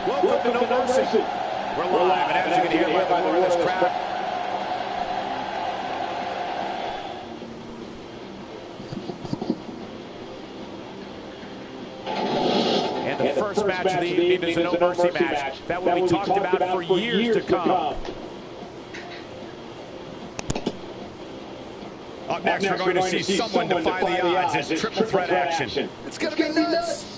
Welcome to No Mercy. We're live, and as you can hear by the roar of this crowd. And the first match of the evening is a No Mercy match that will be talked about for years to come. Up next, we're going to see someone defy the odds in triple threat action. It's going to be nuts.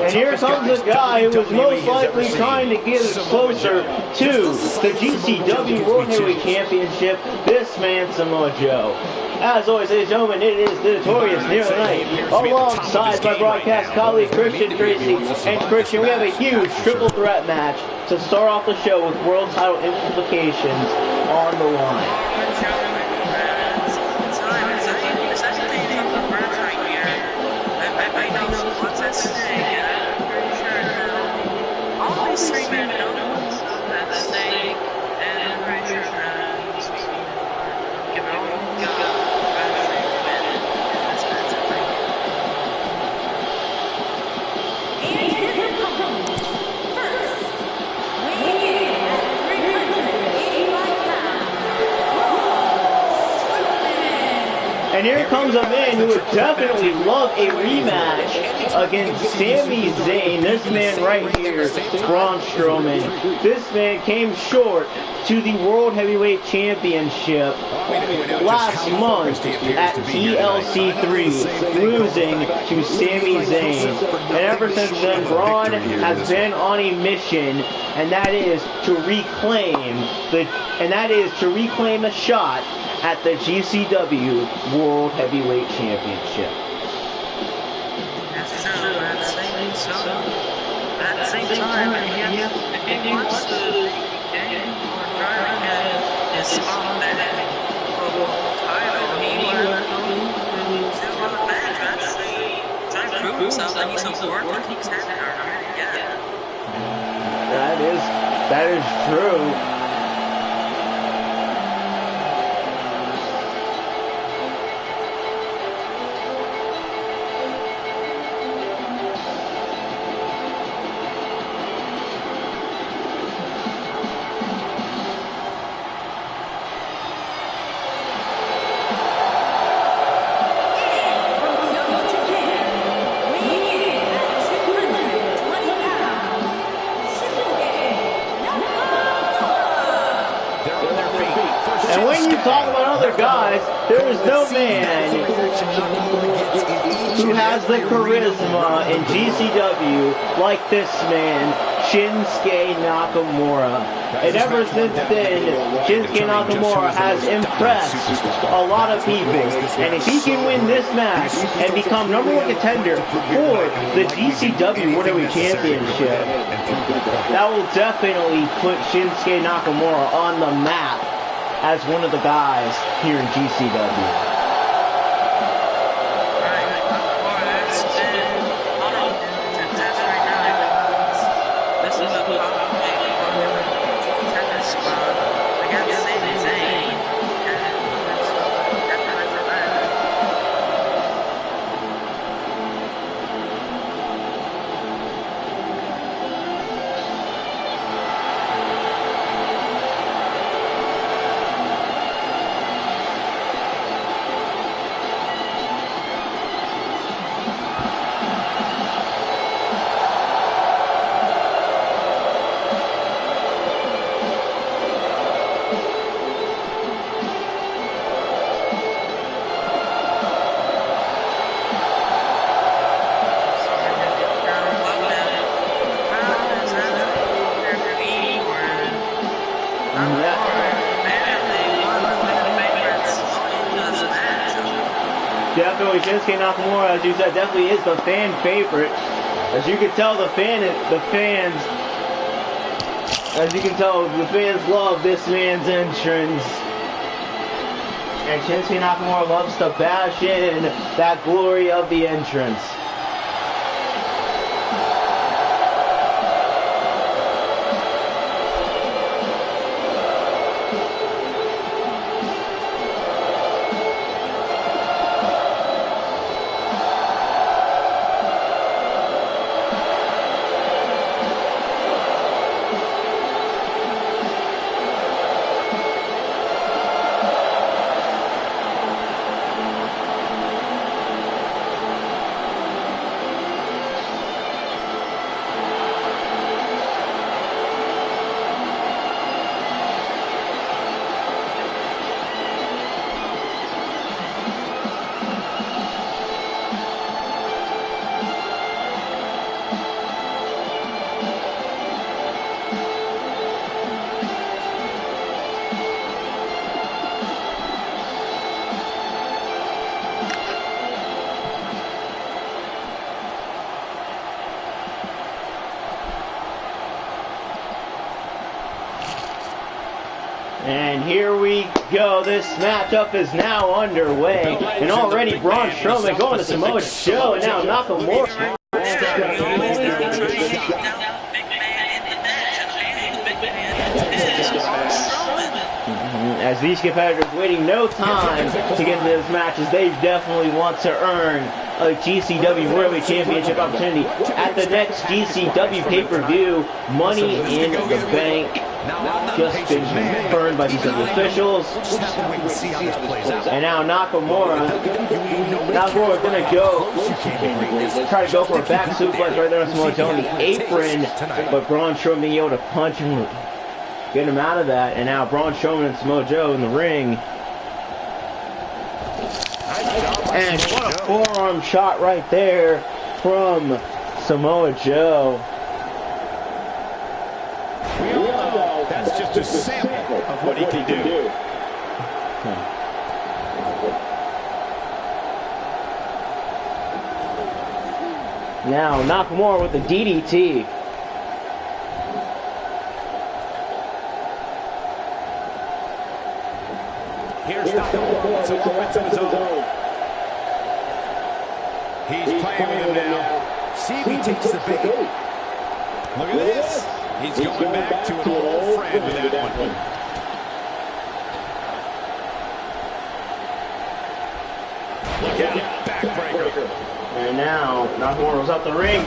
And here comes a guy who was most likely trying to get us closer to the GCW World Heavyweight Championship, this man, Samoa Joe. As always, ladies and gentlemen, it is the notorious Neil Knight, alongside my broadcast colleague Christian Tracy. And Christian, we have a huge triple threat match to start off the show with world title implications on the line. And here comes a man who would definitely love a rematch against Sami Zayn. This man right here, Braun Strowman. This man came short to the World Heavyweight Championship last month at TLC 3, losing to Sami Zayn. And ever since then, Braun has been on a mission, and that is to reclaim the shot at the GCW World Heavyweight Championship. That's true. At the same time, if he wants to gain or try to get his spot back for the title, he would do on the match. Actually, try to prove himself that he's important. He's had it already. Yeah. That is true. And when you talk about other guys, there is no man who has the charisma in GCW like this man, Shinsuke Nakamura. And ever since then, Shinsuke Nakamura has impressed a lot of people. And if he can win this match and become #1 contender for the GCW World Heavyweight Championship, that will definitely put Shinsuke Nakamura on the map as one of the guys here in GCW. Definitely Shinsuke Nakamura, as you said, definitely is the fan favorite. As you can tell, the fans love this man's entrance. And Shinsuke Nakamura loves to bash in that glory of the entrance. And here we go. This matchup is now underway. And already Braun Strowman going to Samoa Joe. And now Nakamura. As these competitors waiting no time to get into this match, as they definitely want to earn a GCW World Championship opportunity at the next GCW pay-per-view. Money in the Bank just been confirmed by these officials. And now Nakamura is going to try to go for a back suplex right there on Samoa Joe on the apron, but Braun Strowman being able to punch him, get him out of that. And now Braun Strowman and Samoa Joe in the ring. And what a forearm shot right there from Samoa Joe. We all know that's just a sample of what he can do. Now Nakamura with the DDT. Here's Nakamura to momentum his own. He's playing with him now. See if he takes the bait. Look at this. He's going back to an old friend with that one. Look out, backbreaker. And now Nakamura was up the ring.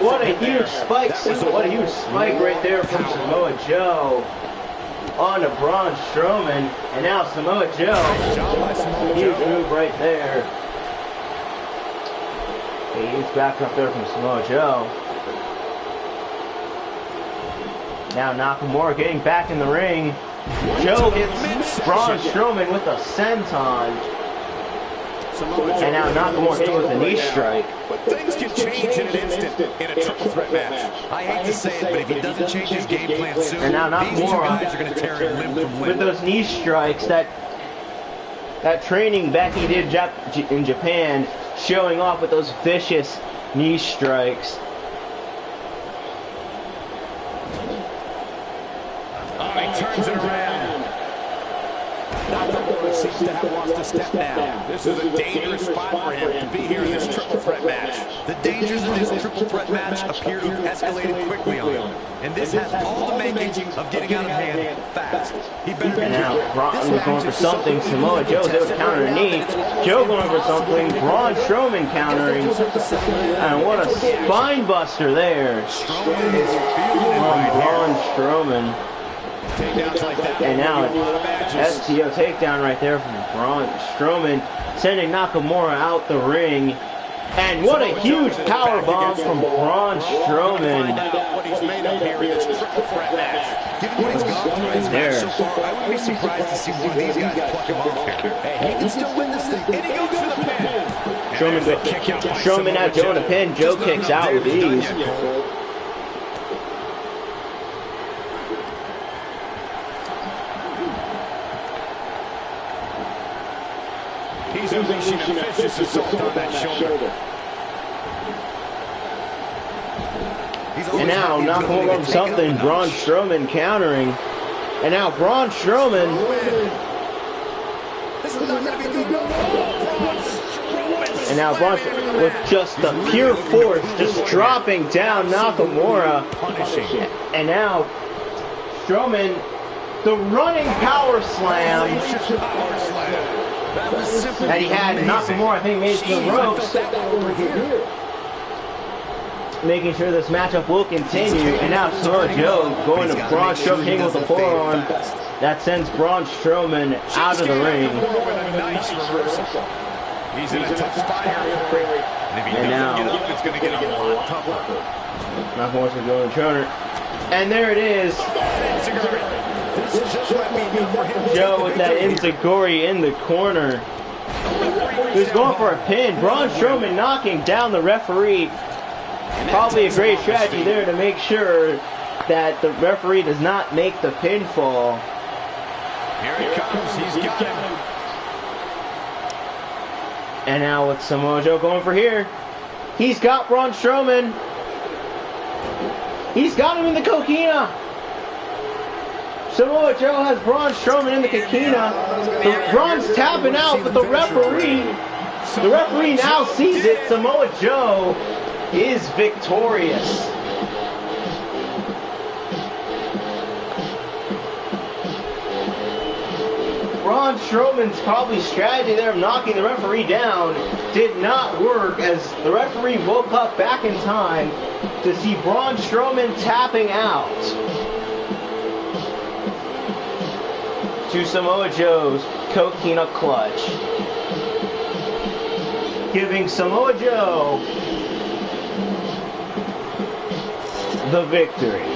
What a huge spike! What a huge spike right there from Samoa Joe on to Braun Strowman. And now Samoa Joe, huge move right there. A huge back up there from Samoa Joe. Now Nakamura getting back in the ring. Joe hits Braun Strowman with a senton. And now Nakamura hitting with a knee strike. But things can change in an instant in a triple threat match. I hate to say it, but if he doesn't change his game plan soon, and now these two Nakamura guys are going to tear him limb from limb. with those knee strikes, that training back he did in Japan, showing off with those vicious knee strikes. Oh, he turns it around. Nakamura seems to have lost a step now. This is a dangerous spot for him to be here in this triple threat match. The dangers of this triple threat match appear to have escalated quickly on him. And this has all the makings of getting out of hand fast. He better be Now Braun was going for something. Samoa Joe's able to counter a knee. Joe going for something. Braun Strowman countering. And what a spine buster there Strowman is feeling it right Braun here. Strowman. Like that. And now STO takedown right there from Braun Strowman, sending Nakamura out the ring. And what a huge power bomb from Braun Strowman. What he's made up here in this triple threat match. Given what he's gone through in this match so far, I wouldn't be surprised to see one of these guys pluck him off here. Hey, he can still win this thing. And he goes for the pin. Strowman now Joe in a pin. Joe kicks out with ease. He's unleashing a vicious assault on that shoulder. And now Nakamura from something. Braun Strowman countering. And now Braun Strowman. This is not going to be good. And now Braun with just the pure force, just dropping down Nakamura. And now Strowman, the running power slam. That he had Nakamura, I think, made it to the ropes. Making sure this matchup will continue. And now Samoa Joe going to Braun Strowman with the forearm. That sends Braun Strowman out of the ring. He's in a tough spot here. And if he doesn't get up, it's going to get a lot tougher. Nakamura's going to go in the corner. And there it is. Joe with that enziguri in the corner. Who's going for a pin. Braun Strowman knocking down the referee. Probably a great strategy there to make sure that the referee does not make the pinfall. Here he comes. He's got him. And now with Samoa Joe going for here. He's got Braun Strowman. He's got him in the coquina. Samoa Joe has Braun Strowman in the coquina. Braun's tapping out, but the referee now sees it. Samoa Joe is victorious. Braun Strowman's probably strategy there of knocking the referee down did not work, as the referee woke up back in time to see Braun Strowman tapping out to Samoa Joe's coquina clutch, giving Samoa Joe the victory.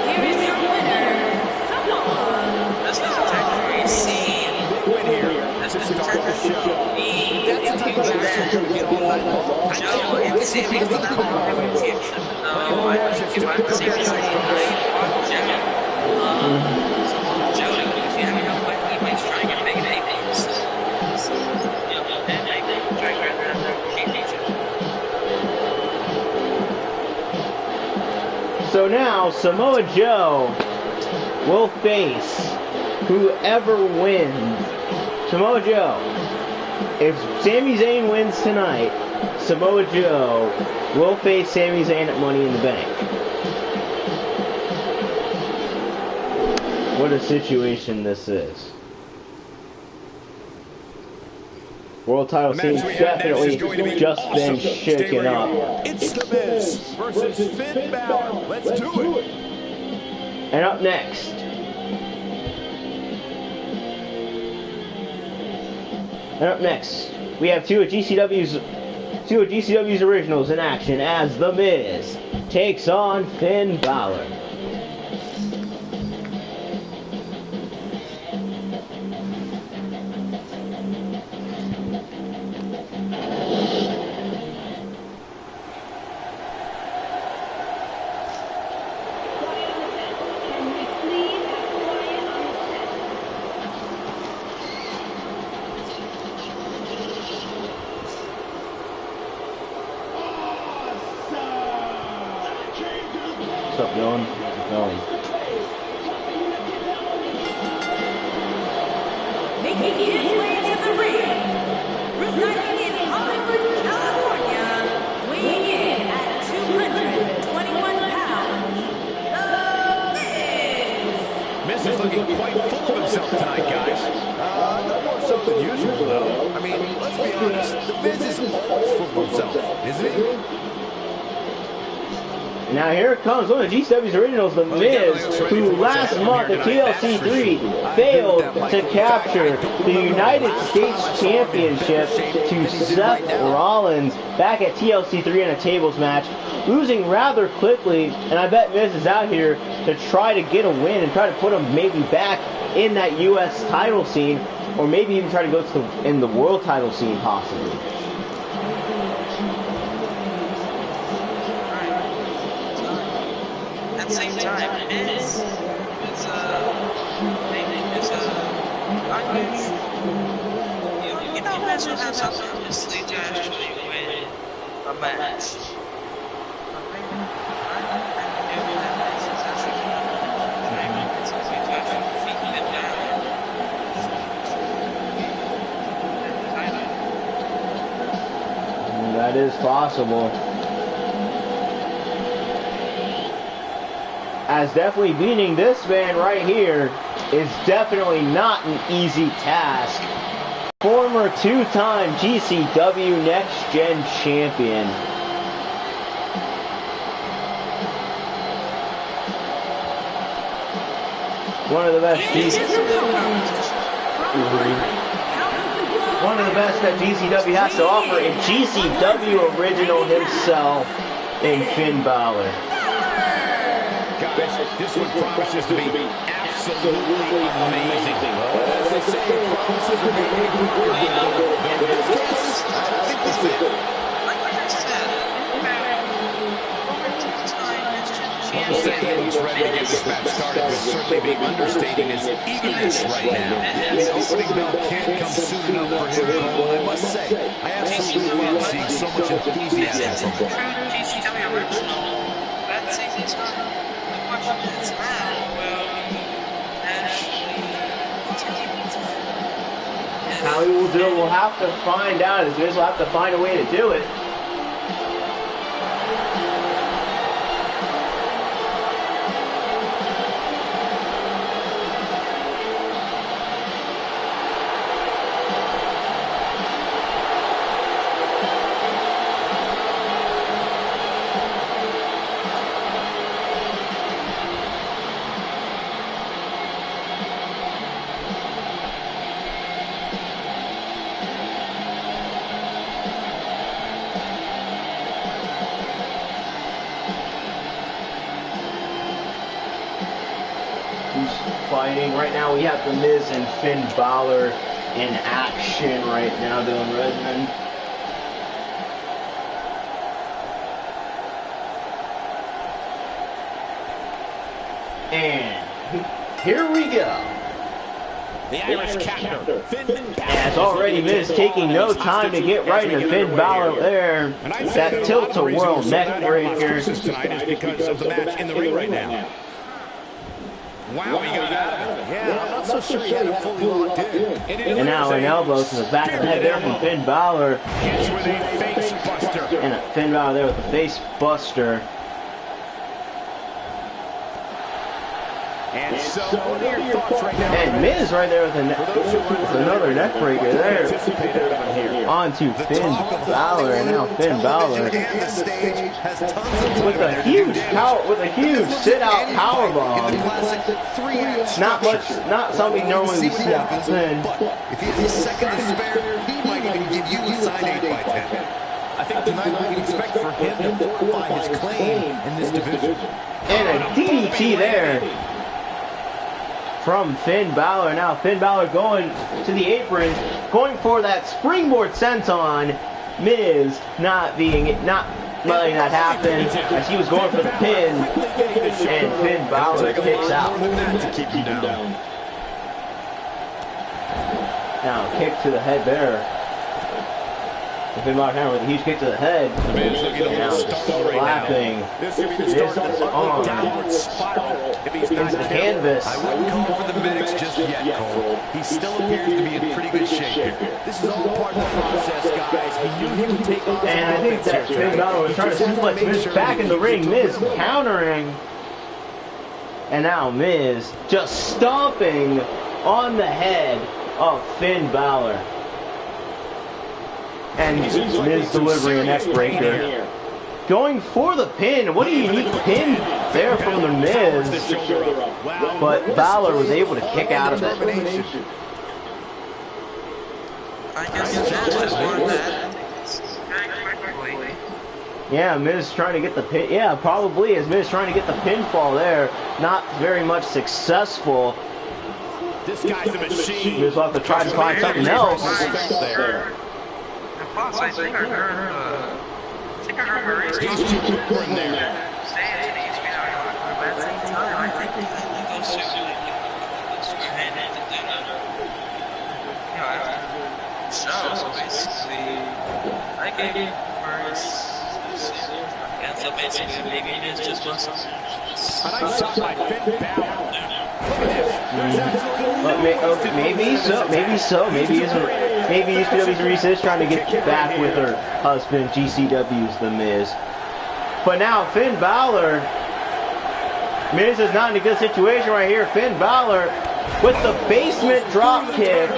Here is your winner, Samoa. This is technically C. Win here. This is technically B. That's the type of action you're going to get all night long. Joe, if Sammy's not going to no, I think if I'm Sammy's like, Joe, if you have no way, he might try and get big names. And I think try and grab that championship. So now Samoa Joe will face whoever wins. Samoa Joe. If Sami Zayn wins tonight, Samoa Joe will face Sami Zayn at Money in the Bank. What a situation this is. World title seems definitely just been shaken up. It's The Miz versus Finn Balor. Let's do it. And up next, we have two of GCW's originals in action as The Miz takes on Finn Balor. What's up, Dylan? Going. Making his way to the ring, residing in Hollywood, California, weighing in at 221 pounds, The Miz. Miz is looking quite full of himself tonight, guys. No more so than usual, though. I mean, let's be honest. The Miz is always full of himself, isn't he? Now here it comes, one of GCW's originals, The Miz, who last month at TLC 3 failed to capture the United States Championship to Seth Rollins back at TLC 3 in a tables match, losing rather quickly, and I bet Miz is out here to try to get a win and try to put him maybe back in that US title scene, or maybe even try to go to in the world title scene possibly. the same time, Miz was unusual. You know, Miz will have something up his sleeve to actually win a match. That is possible. As definitely beating this man right here is definitely not an easy task. Former two-time GCW Next Gen champion. One of the best that GCW has to offer, and GCW original himself in Finn Balor. Guys, this one promises to be absolutely amazing. As they say, it promises to be a good one. In this case, I think this is it. Like I said, To say he looks ready to get this match started would certainly be understating his eagerness right now. The opening bell can't come soon enough for him, Cole. I must say, I absolutely love seeing so much enthusiasm from him. GCW original, at the same time, the question is how will he actually continue to... How he will do it, we'll have to find out. As we'll have to find a way to do it. Fighting right now, we have the Miz and Finn Balor in action right now, Dylan Redmond. And here we go. The Irish captor, Finn Balor. As already Miz taking no time to get right into Finn Balor there. That tilt-a-whirl neck breaker. Tonight is because of the match in the ring right now. Wow, he got out of it. Yeah, I'm not so sure he had it fully locked in. And now an elbow to the back of the head there from Finn Balor. Hits with a face buster. And a Finn Balor there with the face buster. And so, what are your thoughts right now? And Miz right there with another neck breaker there. Onto Finn Balor, and now Finn Balor with a huge sit-out powerbomb. Not something normally we see happen. If he has a second to spare, he might even give you a signed 8x10. I think tonight we can expect for him to fortify his claim in this division. And a DDT there from Finn Balor. Now Finn Balor going to the apron, going for that springboard senton. Miz not letting that happen as he was going for the pin, and Finn Balor kicks out. Now kick to the head there. Finn Balor hammer with a huge kick to the head. And now slapping Miz's arm into the canvas. I wouldn't call for the medics just yet, Cole. He still appears to be in pretty good shape here. This is all part of the process, guys. He knew he would take on. And I think that Finn Balor was trying to suplex Miz back in the ring. Miz countering. And now Miz just stomping on the head of Finn Balor. And Miz delivering a neck breaker. Going for the pin. What a unique pin there from the Miz. But Balor was able to kick out of it. I guess Miz won that very quickly. Yeah, Miz trying to get the pin. Yeah, probably as Miz trying to get the pinfall there. Not very much successful. This guy's a machine. Miz will have to try to find something else. Plus, I think I heard Maurice He's too quick in there. saying to these, game and so basically maybe it is just muscle. A nice shot by Finn Balor. Maybe so. Maybe ECW's Reese is trying to get back with her husband, GCW's The Miz. But now Finn Balor, Miz is not in a good situation right here. Finn Balor with the basement drop kick.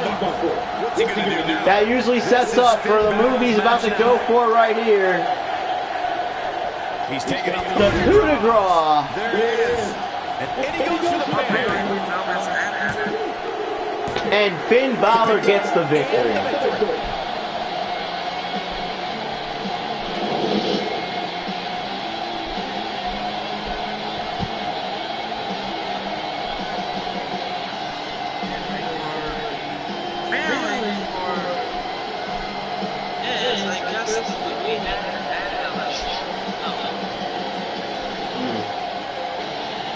That usually sets up for the move he's about to go for right here. He's taking up the coup de grace. There it is. And he goes for the pin. And Finn Balor gets the victory.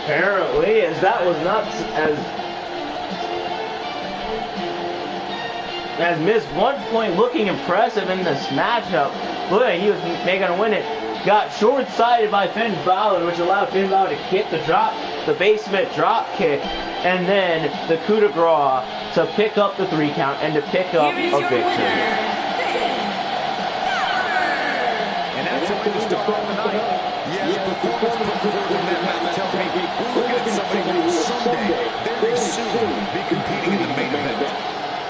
Apparently, as that was not as Miz 1 point looking impressive in this matchup. Look, he was making to win it. Got short-sighted by Finn Balor, which allowed Finn Balor to hit the basement drop kick, and then the coup de grace to pick up the 3 count and to pick up a victory. And that's a way to start off the night. Yeah, the performance put forth in that match tells me we're looking at somebody who will someday, very soon, be competing in the main event.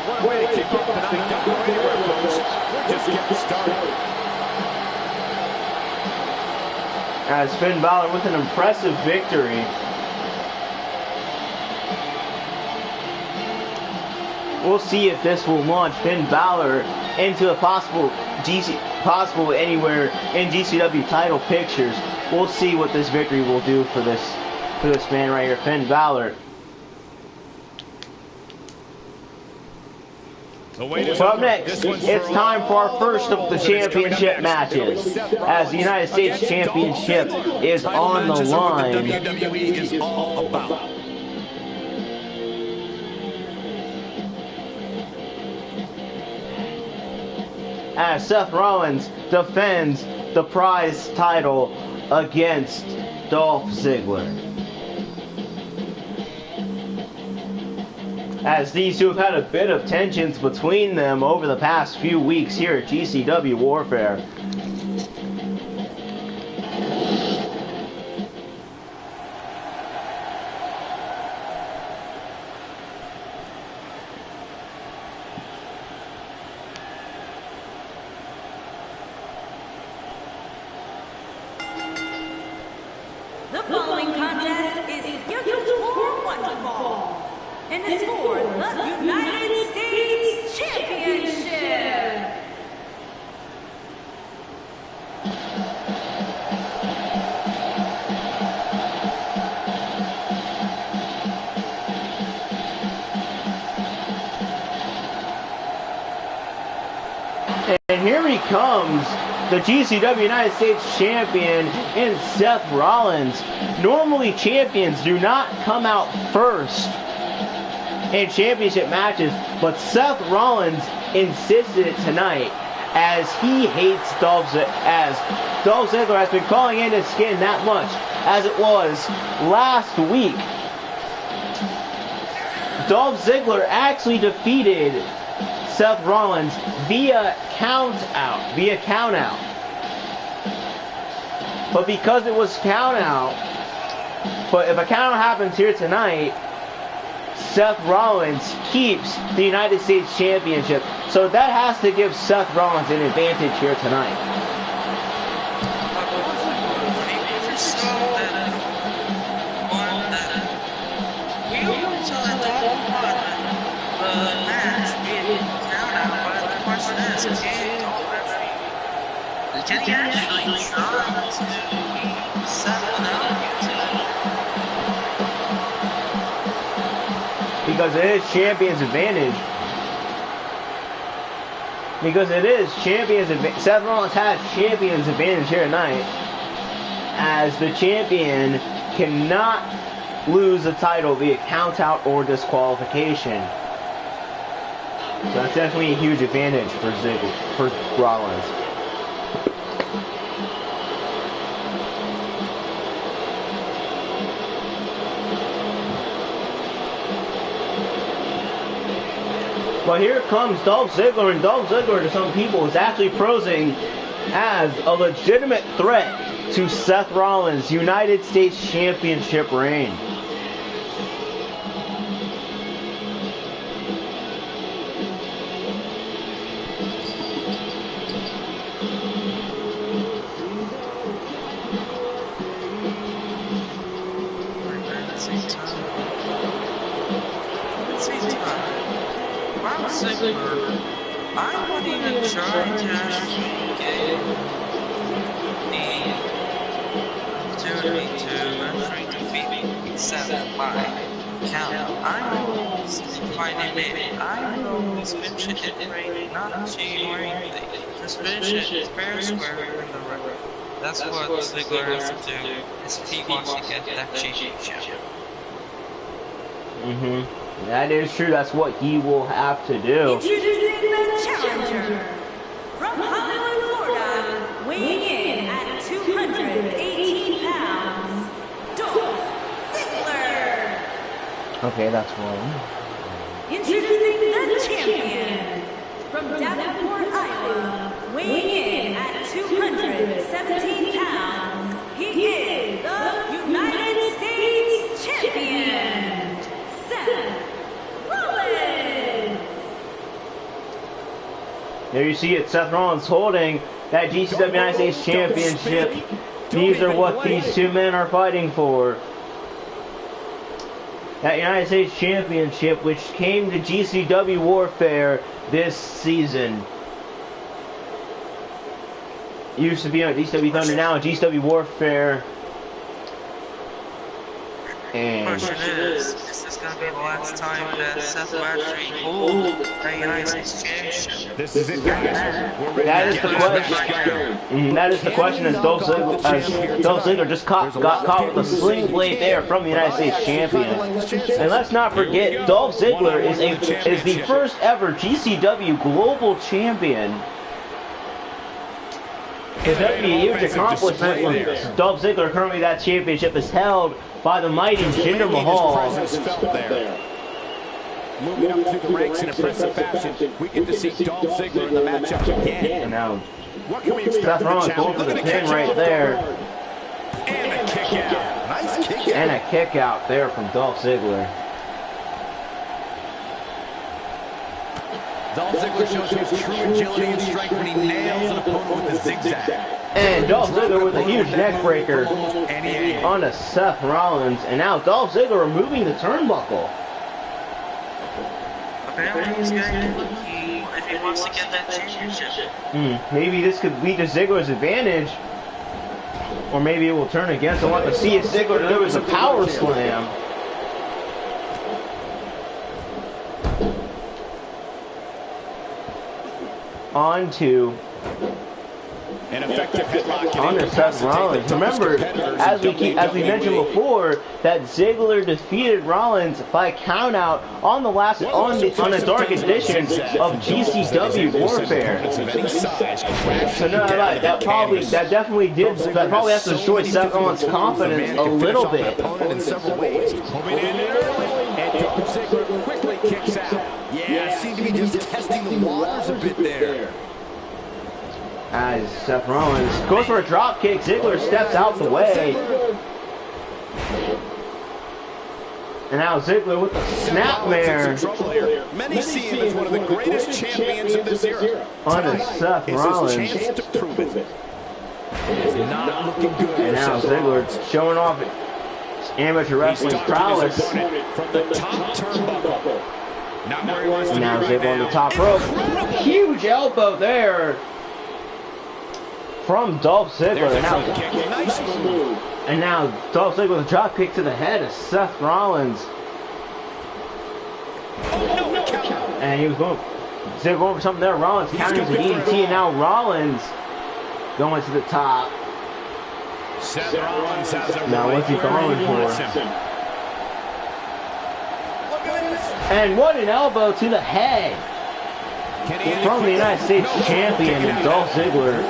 What a way to kick off the night. Don't go anywhere, folks. We're just getting started. As Finn Balor with an impressive victory. We'll see if this will launch Finn Balor into a possible anywhere in GCW title pictures. We'll see what this victory will do for this man right here, Finn Balor. Up next, it's time for our first of the championship matches, as the United States Championship is on the line. WWE is all about. As Seth Rollins defends the prize title against Dolph Ziggler. As these two have had a bit of tensions between them over the past few weeks here at GCW Warfare. The following contest is scheduled for one fall, and is for the United States Championship. And here he comes, the GCW United States Champion in Seth Rollins. Normally champions do not come out first in championship matches, but Seth Rollins insisted tonight as he hates Dolph Ziggler, as Dolph Ziggler has been calling in his skin that much as it was last week. Dolph Ziggler actually defeated Seth Rollins via count out. But because it was count out, but if a count out happens here tonight, Seth Rollins keeps the United States Championship. So that has to give Seth Rollins an advantage here tonight. Can he actually try to settle down? Because it is champion's advantage. Seth Rollins has champion's advantage here tonight, as the champion cannot lose the title via count out or disqualification. So that's definitely a huge advantage for Rollins. But here comes Dolph Ziggler, and Dolph Ziggler to some people is actually posing as a legitimate threat to Seth Rollins' United States Championship reign. I would even try to actually get the opportunity to actually defeat Seth by count. I'm always fighting it. I'm always finishing it right, not cheating or anything. Just finish it fair square in the record. That's what Ziggler has to do if he wants to get that championship. That is true. That's what he will have to do. Introducing the challenger from Hollywood, Florida, weighing in at 218 pounds, Dolph Ziggler. Okay, that's one. Introducing the champion from Davenport, Iowa, weighing in at 217 pounds. He is the United States champion, Seth Rollins. There you see it, Seth Rollins holding that GCW United States Championship. These are what these two men are fighting for. That United States Championship, which came to GCW Warfare this season. Used to be on GCW Thunder, now on GCW Warfare. And Question is this going to be the last time that Seth will actually hold the United States Championship? This is it, guys. We're ready that to is get the this question. match going. That is the question, as Dolph Ziggler just got caught with a sling blade there from the United States Champion. And let's not forget, Dolph Ziggler is the first ever GCW Global Champion. It's going to be a huge accomplishment when Dolph Ziggler, currently that championship is held by the mighty Jinder Mahal. Moving up through the ranks in impressive fashion, we get to see Dolph Ziggler in the matchup again. And now, What can we expect Seth from the Rollins going challenge? for the pin right there. And a kick out. Nice kick out. And a kick out there from Dolph Ziggler. Dolph Ziggler shows his true agility and strength when he nails an opponent with the zigzag. And Dolph Ziggler with a huge neck breaker onto Seth Rollins. And now Dolph Ziggler removing the turnbuckle. Apparently he's going to get lucky if he wants to get that championship. Maybe this could lead to Ziggler's advantage. Or maybe it will turn against him. We'll have to see if Ziggler delivers a power slam. Onto An effective headlock. onto Seth Rollins. Remember, as we mentioned before, that Ziggler defeated Rollins by countout on the dark edition of GCW Warfare. So no, that probably has to destroy Seth Rollins' confidence a little bit. In several ways. And Dolph Ziggler quickly kicks out. Yeah, seemed to be just testing the waters a bit there. As Seth Rollins goes for a drop kick, Ziggler steps out the way. And now Ziggler with the snapmare. Many see him as one of the greatest champions of this era. Onto Seth Rollins. Chance to prove it. It's not looking good. And now Ziggler showing off his amateur wrestling prowess. From the top turnbuckle. Not where he wants to be Now right Ziggler on the now. top rope. Huge elbow there from Dolph Ziggler. Nice move. And now Dolph Ziggler with a drop kick to the head of Seth Rollins. And he was Ziggler going for something there. Rollins counters the DDT, and now Rollins going to the top. Seth Rollins has a Now what's he going for? And what an elbow to the head from the United States Champion, Dolph Ziggler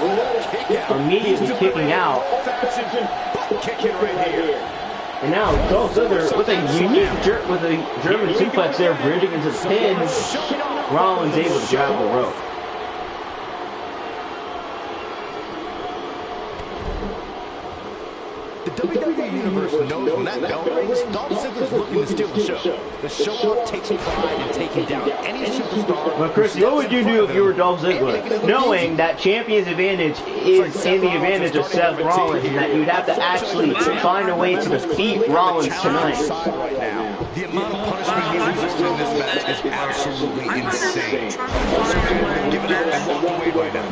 immediately kicking out. And now Dolph Ziggler with a unique with a German suplex there, bridging into the pin. Rollins able to grab the rope. The WWE Universe knows when that bell rings, Dolph Ziggler's looking to steal the show. The show-off takes pride in taking down any superstar. But Chris, what would you do if you were Dolph Ziggler, knowing that champion's advantage is in the advantage of Seth Rollins, and that you'd have to actually find a way to defeat Rollins tonight? The amount of punishment he's absorbed in this match is absolutely insane. Given up and walked away by now.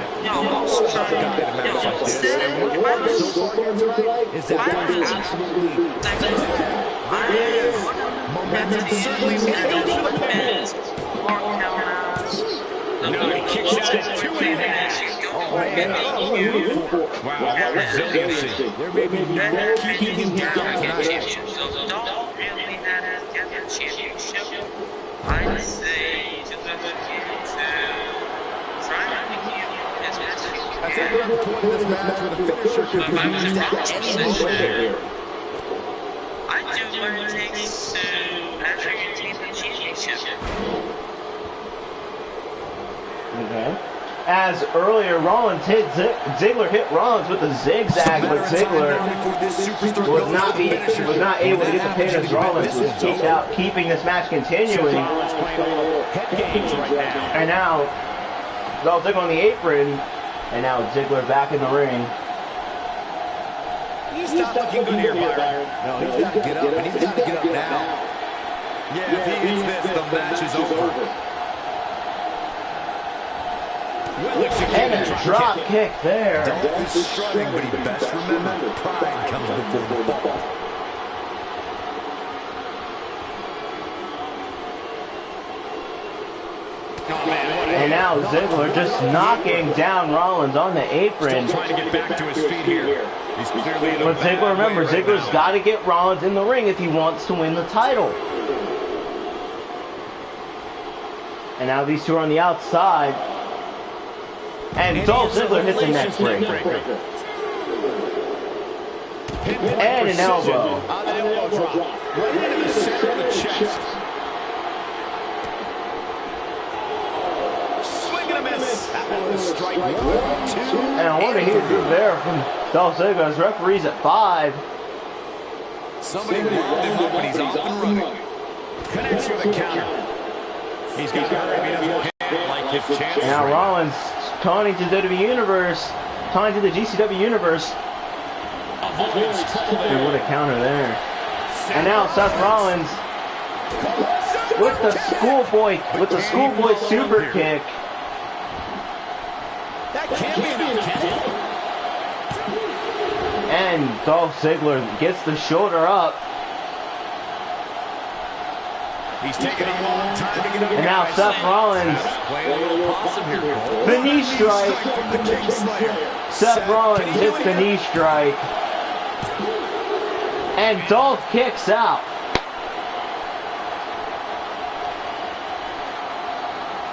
So far in a match like this, and what so far tonight is that there's absolutely momentum certainly is for the pins. No, he kicks out at 2.5. Oh man, wow, that resiliency. There may be no keeping him down tonight. I say to the I think we're at the point in this match where the finisher could be used at any moment here. I do what it takes to actually retain the championship. Okay. As earlier, Rollins hit Ziggler hit Rollins with a zigzag, but Ziggler was not able to get the pin as Rollins was kicked out, keeping this match continuing. And now, Dolph Ziggler on the apron, and now Ziggler back in the ring. He's not looking good here, Byron. No, he's got to get up, and he's got to get up now. Yeah, if he hits this, the match is over. And a drop kick there. Dolph is strutting, but he best remember, pride comes before the fall. And now Ziggler just knocking down Rollins on the apron. Still trying to get back to his feet here. He's clearly in a But Ziggler, remember, Ziggler's got to get Rollins in the ring if he wants to win the title. And now these two are on the outside. And Dolph Ziggler hits the next break. And an elbow. An elbow drop. Right into the center of the chest. Swing and a miss. That one was a strike. 1, 2. And I wonder who drew there from Dolph Ziggler. His referee's at 5. Somebody robbed him up, but he's off and running. Connects with a counter. He's got to hurry if he doesn't like his chances. And now Rollins taunting to the WWE Universe, taunting to the GCW Universe. And what a counter there. And now Seth Rollins with the schoolboy super kick. That can't be enough, can it? And Dolph Ziggler gets the shoulder up. He's taking a long time to get up. And now Seth Rollins, the knee strike. Seth Rollins hits the knee strike. And Dolph kicks out.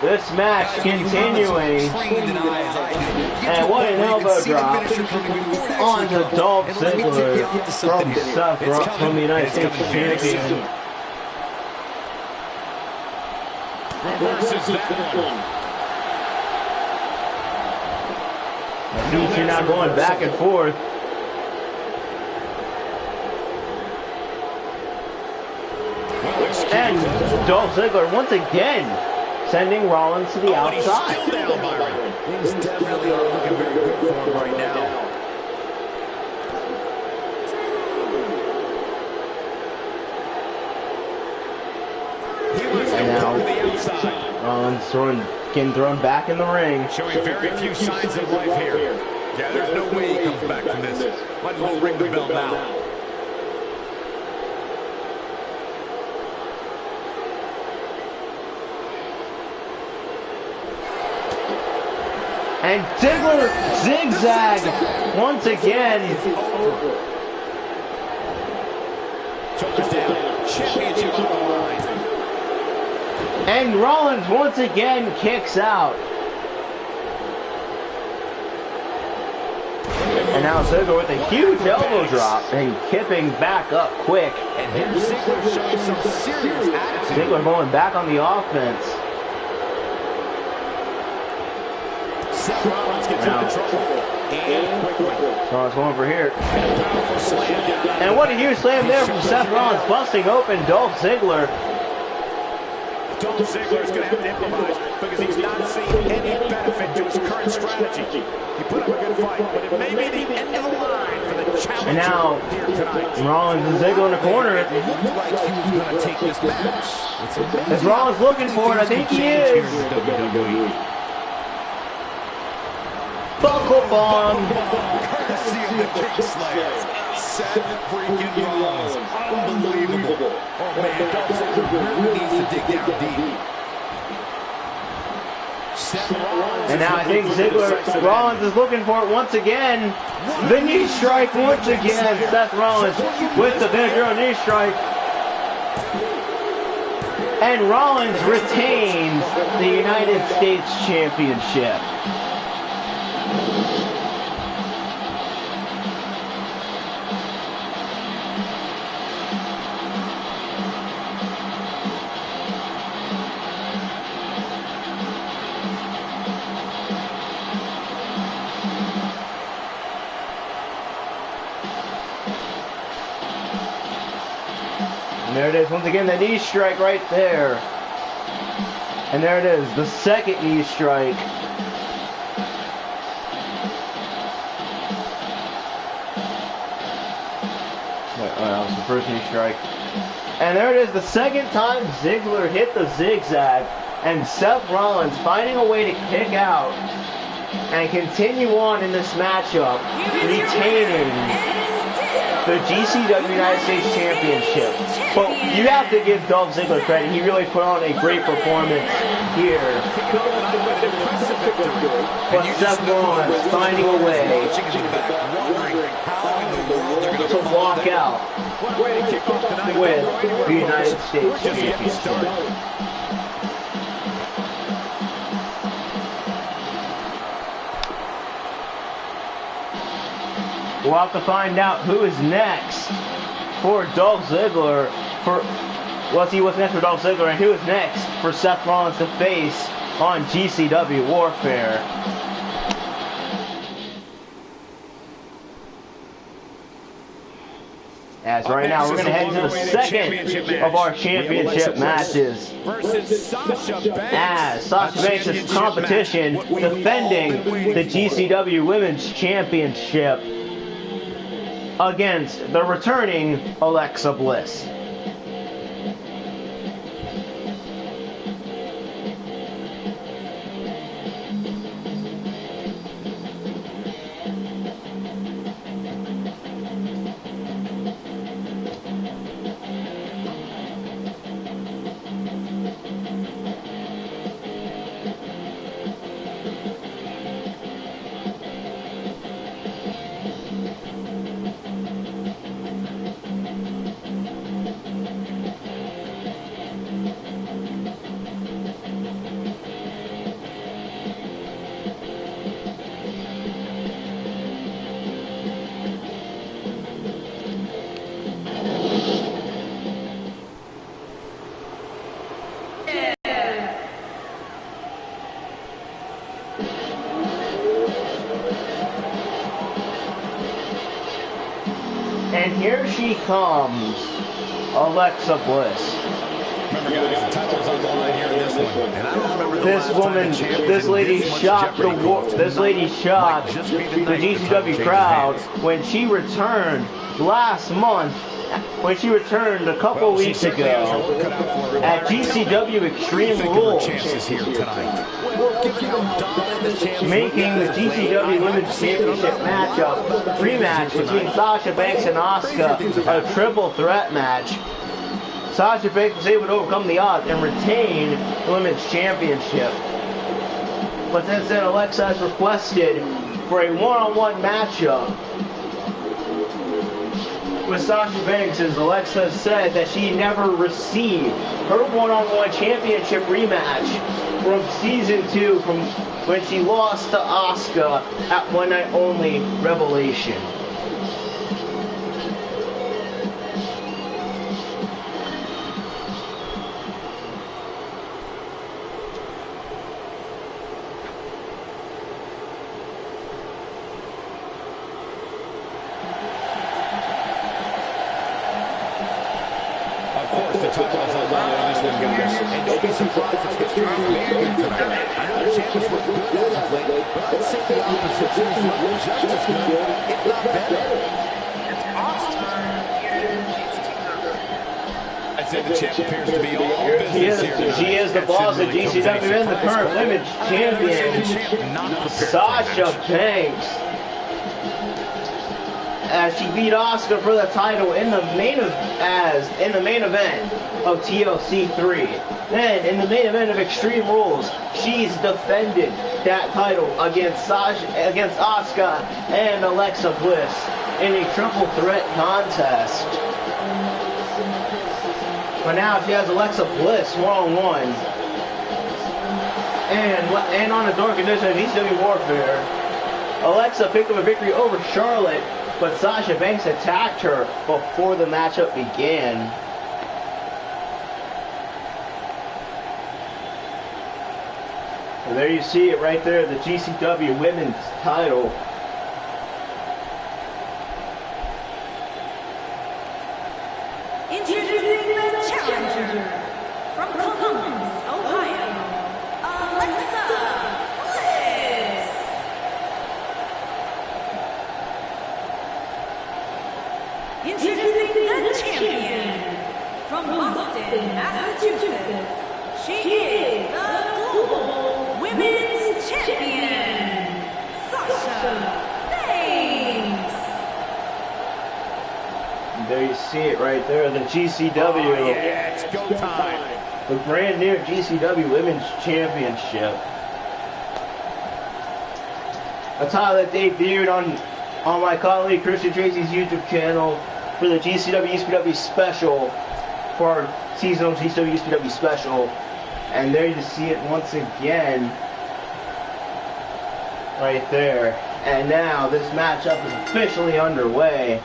This match continuing. And what an elbow drop onto Dolph Ziggler from the United States champion. Reverses that one. These two now going back and forth. And Dolph Ziggler once again sending Rollins to the outside. Still down, Byron. Things definitely are looking very good for him right now. And now Rollins getting thrown back in the ring. Showing very few signs of life here. Yeah, there's no way he comes back from this. Might as well ring the bell now. And Ziggler zigzag once again. Shoulders down. Championship on the line. And Rollins once again kicks out. And now Ziggler with a huge elbow drop and kipping back up quick. And here's Ziggler showing some serious attitude. Ziggler going back on the offense. Seth Rollins gets into trouble. And quick one. Rollins going for here. And a powerful slam down. And what a huge slam there from Seth Rollins, busting open Dolph Ziggler. Dolph Ziggler is going to have to improvise because he's not seeing any benefit to his current strategy. He put up a good fight, but it may be the end of the line for the challenger And now, here tonight. Rollins and Ziggler in the corner. It looked like he was going to take this match. It's amazing. Is Rollins looking for it? I think he is. WWE. Buckle bomb. Courtesy of the King Slayer. Seth freaking Rollins. Unbelievable. Oh man, Dolph Ziggler really needs to dig down deep. Seth Rollins. And now I think Rollins is looking for it once again. The knee strike once again. Seth Rollins with the Benadryl knee strike. And Rollins retains the United States Championship. And there it is, once again, the knee strike right there. And there it is, the second knee strike. That was the first knee strike. And there it is, the second time Ziggler hit the zigzag. And Seth Rollins finding a way to kick out and continue on in this matchup, retaining the GCW United States Championship. But you have to give Dolph Ziggler credit. He really put on a great performance here. But Seth Rollins finding a way to walk out with the United States Championship. We'll have to find out who is next for Dolph Ziggler. Let's see what's next for Dolph Ziggler and who is next for Seth Rollins to face on GCW Warfare. As right now we're going to head into the second of our championship matches. As Sasha Banks is competition defending the GCW Women's Championship against the returning Alexa Bliss. And here she comes, Alexa Bliss. Remember, guys, the title is on the line here in this one. And I don't remember this lady shocked the GCW crowd when she returned last month. When she returned a couple weeks ago at GCW Extreme Rules, making the GCW Women's Championship matchup, rematch between Sasha Banks and Asuka, a triple threat match. Sasha Banks was able to overcome the odds and retain the Women's Championship. But since then, Alexa has requested for a one-on-one matchup with Sasha Banks is Alexa said that she never received her one-on-one championship rematch from season 2 from when she lost to Asuka at One Night Only Revelation. The title's on the line on this one, guys. And don't be surprised if history is made here tonight. I know the champions look good as of late, but I'd say the opposition is looking just as good, if not better. It's Oscar here. I'd say the champ appears to be all business here tonight. She is the boss of GCW and the current women's champion, Sasha Banks. As she beat Asuka for the title in the main event of TLC 3. Then in the main event of Extreme Rules, she's defended that title against Asuka and Alexa Bliss in a triple threat contest. But now she has Alexa Bliss one-on-one. And on a door condition of ECW Warfare, Alexa picked up a victory over Charlotte, but Sasha Banks attacked her before the matchup began. And there you see it right there, the GCW Women's title. Introducing the challenger from Columbus, Ohio, Alexa Bliss. Introducing the champion from Boston, Massachusetts. She is the Global Women's Champion, Sasha Banks. There you see it right there, the GCW. Oh, yeah, it's go time. The brand new GCW Women's Championship. A title that debuted on my colleague Christian Tracy's YouTube channel for the GCW ECW special, for our seasonal GCW ECW special. And there you see it once again, right there. And now this matchup is officially underway.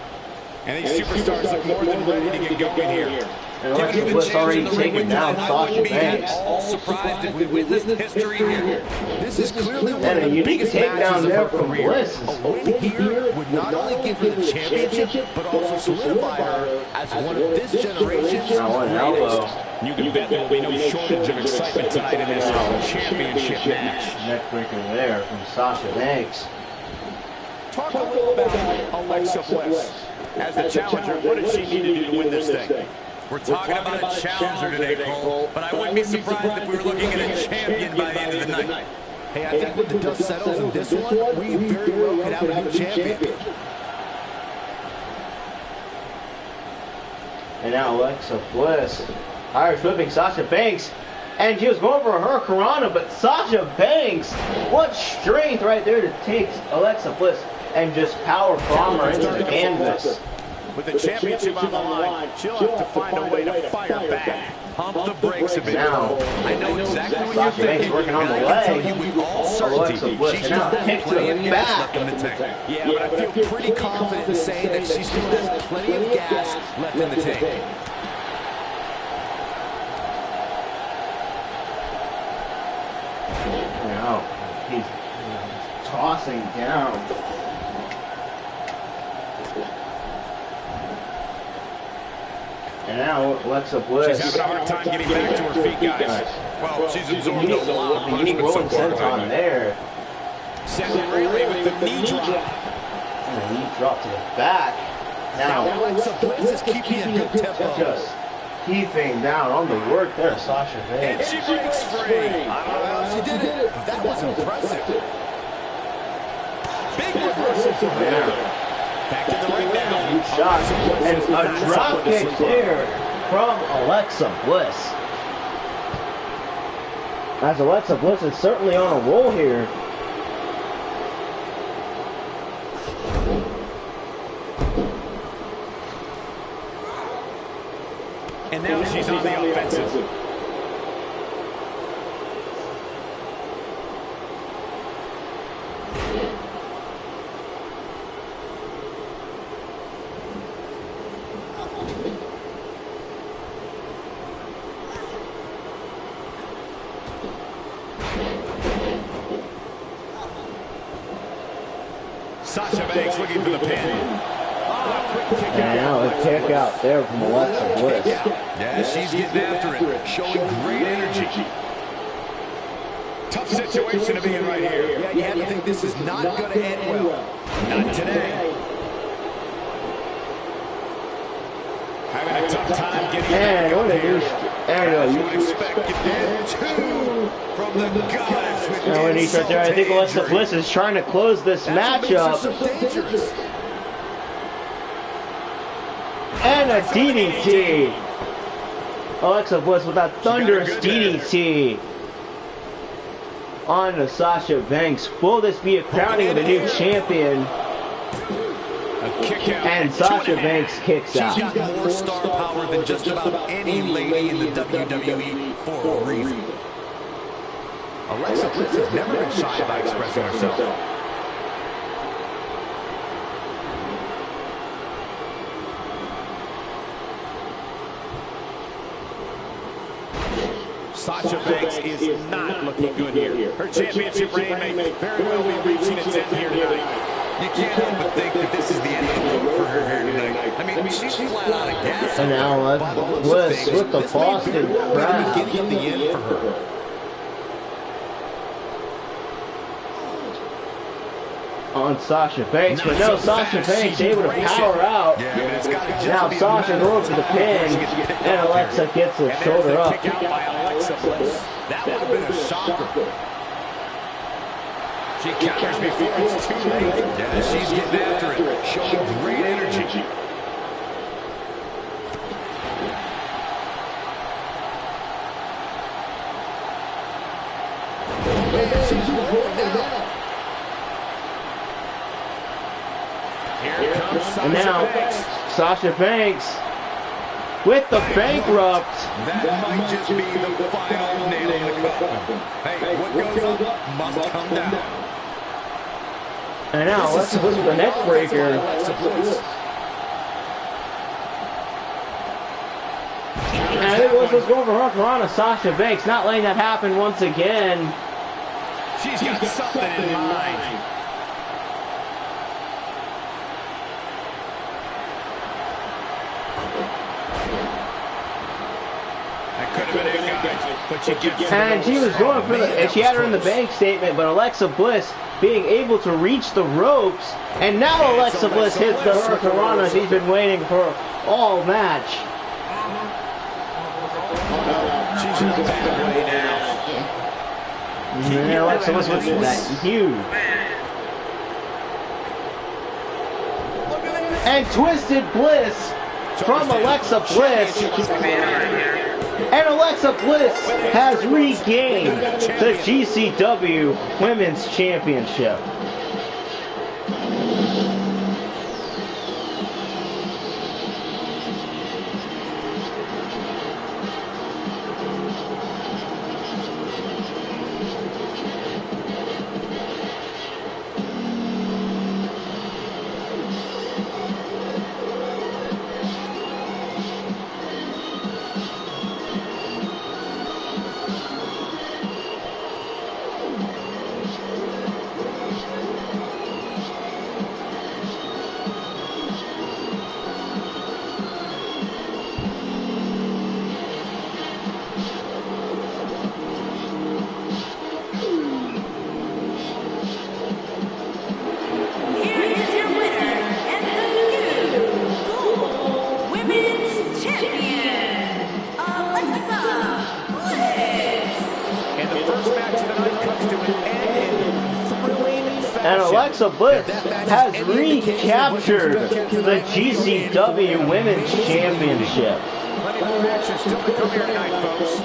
And these superstars look more than ready to get going here. And Alexa Bliss already taken down Sasha Banks. All surprised if we witnessed history here. This is clearly one And of a the unique biggest matches takedown of there her from career. Bliss. A win here would not only give her the championship, but also solidify her as one of this generation's Now an elbow. greatest. You can bet there will be no shortage of excitement tonight in this championship match. Neckbreaker there from Sasha Banks. Talk a little about Alexa Bliss. As the challenger, what does she need to do to win this thing? We're talking about a challenger today, Cole, but I wouldn't be surprised if we were looking at a champion by the end of the night. Hey, I think when the dust settles in this one, we very well could have a new champion. And now Alexa Bliss, Irish whipping Sasha Banks, and she was going for her Karana, but Sasha Banks, what strength right there to take Alexa Bliss and just power bomb her into the canvas. With the championship on the line, she'll have to find a way to fire back. Pump the brakes a bit. Now, I know exactly what Sasha you're Banks thinking, working on and the I can tell leg. you with all Alexa certainty, Bliss she's now got kick to plenty the of gas back. left in the tank. Yeah, but I feel pretty confident in saying that she still has plenty of gas left in the tank. Now, he's tossing down. And now Alexa Bliss. She's having a hard time getting back to her feet, guys. Well, she's absorbed a lot of The unique punishment so rolling far. senton there. Sending Riley with the knee drop. And a knee drop to the back. Now Now, Alexa Bliss is keeping a good tempo. just keeping down on the work there, Sasha And Banks. she breaks free. I don't know how she did it, but that was impressive. Big reversal from there. Back in the ring now. Huge shot. And a drop kick there from Alexa Bliss. As Alexa Bliss is certainly on a roll here. And now she's on the offensive. Sasha Banks looking for the pin. And now a kick out there from Alexa Bliss. Yeah, she's getting after it, showing great energy. Tough situation to be in right here. Yeah, you have to think this is not going to end well. Not today. Having a tough time getting And what a new, As you would expect, and two from the goddess with and when he's right there, I think Alexa injury. Bliss is trying to close this matchup. So dangerous. And a DDT. Alexa Bliss with that thunderous DDT on to Sasha Banks. Will this be a crowning of the new champion? A kick out. And Sasha Banks kicks She's out. got more star power than just about any lady in the WWE for a reason. Alexa Bliss has never been shy about expressing herself. Sasha Banks is not looking good here. Her championship reign may very well be reaching its end here tonight. You can't help but think that this is the end of the road for her here tonight. I mean, she's flat out of gas. And now Alexa Bliss with the Boston Crab. The beginning of the end for her. On Sasha Banks, but no, Sasha Banks able to power out. Yeah, but it's gotta just Now be a Sasha matter going of for the time pin, before she gets picked and off Alexa here. gets the And shoulder there's up. the kick out by Alexa Bliss. That would have been a shocker. She counters before it's too late. Yeah, she's getting after it, showing great energy. She's rolling now. Here comes And Sasha now Banks. Sasha Banks with the bankrupt. That might just be the final nail in the coffin. Hey, what goes up must come down. And now Alexa Bliss with the neck breaker. Alexa Bliss. And I think Alexa's going for her on Sasha Banks, not letting that happen once again. She's got something in mind. That could have been it, guys. But she gets And she was going for the, and she had her in the bank statement, but Alexa Bliss being able to reach the ropes, and now Alexa Bliss hits the Hurricanrana she's been waiting for all match. She's in a bad way now. And Alexa Bliss with that huge. And Twisted Bliss from Alexa Bliss. And Alexa Bliss has regained the GCW Women's Championship. Here is your winner and the new Gold Women's Champion, Alexa Bliss. And the first match of the night comes to an end in thrilling fashion. And Alexa Bliss has recaptured the GCW Women's Championship. Plenty more action still to come here tonight, folks.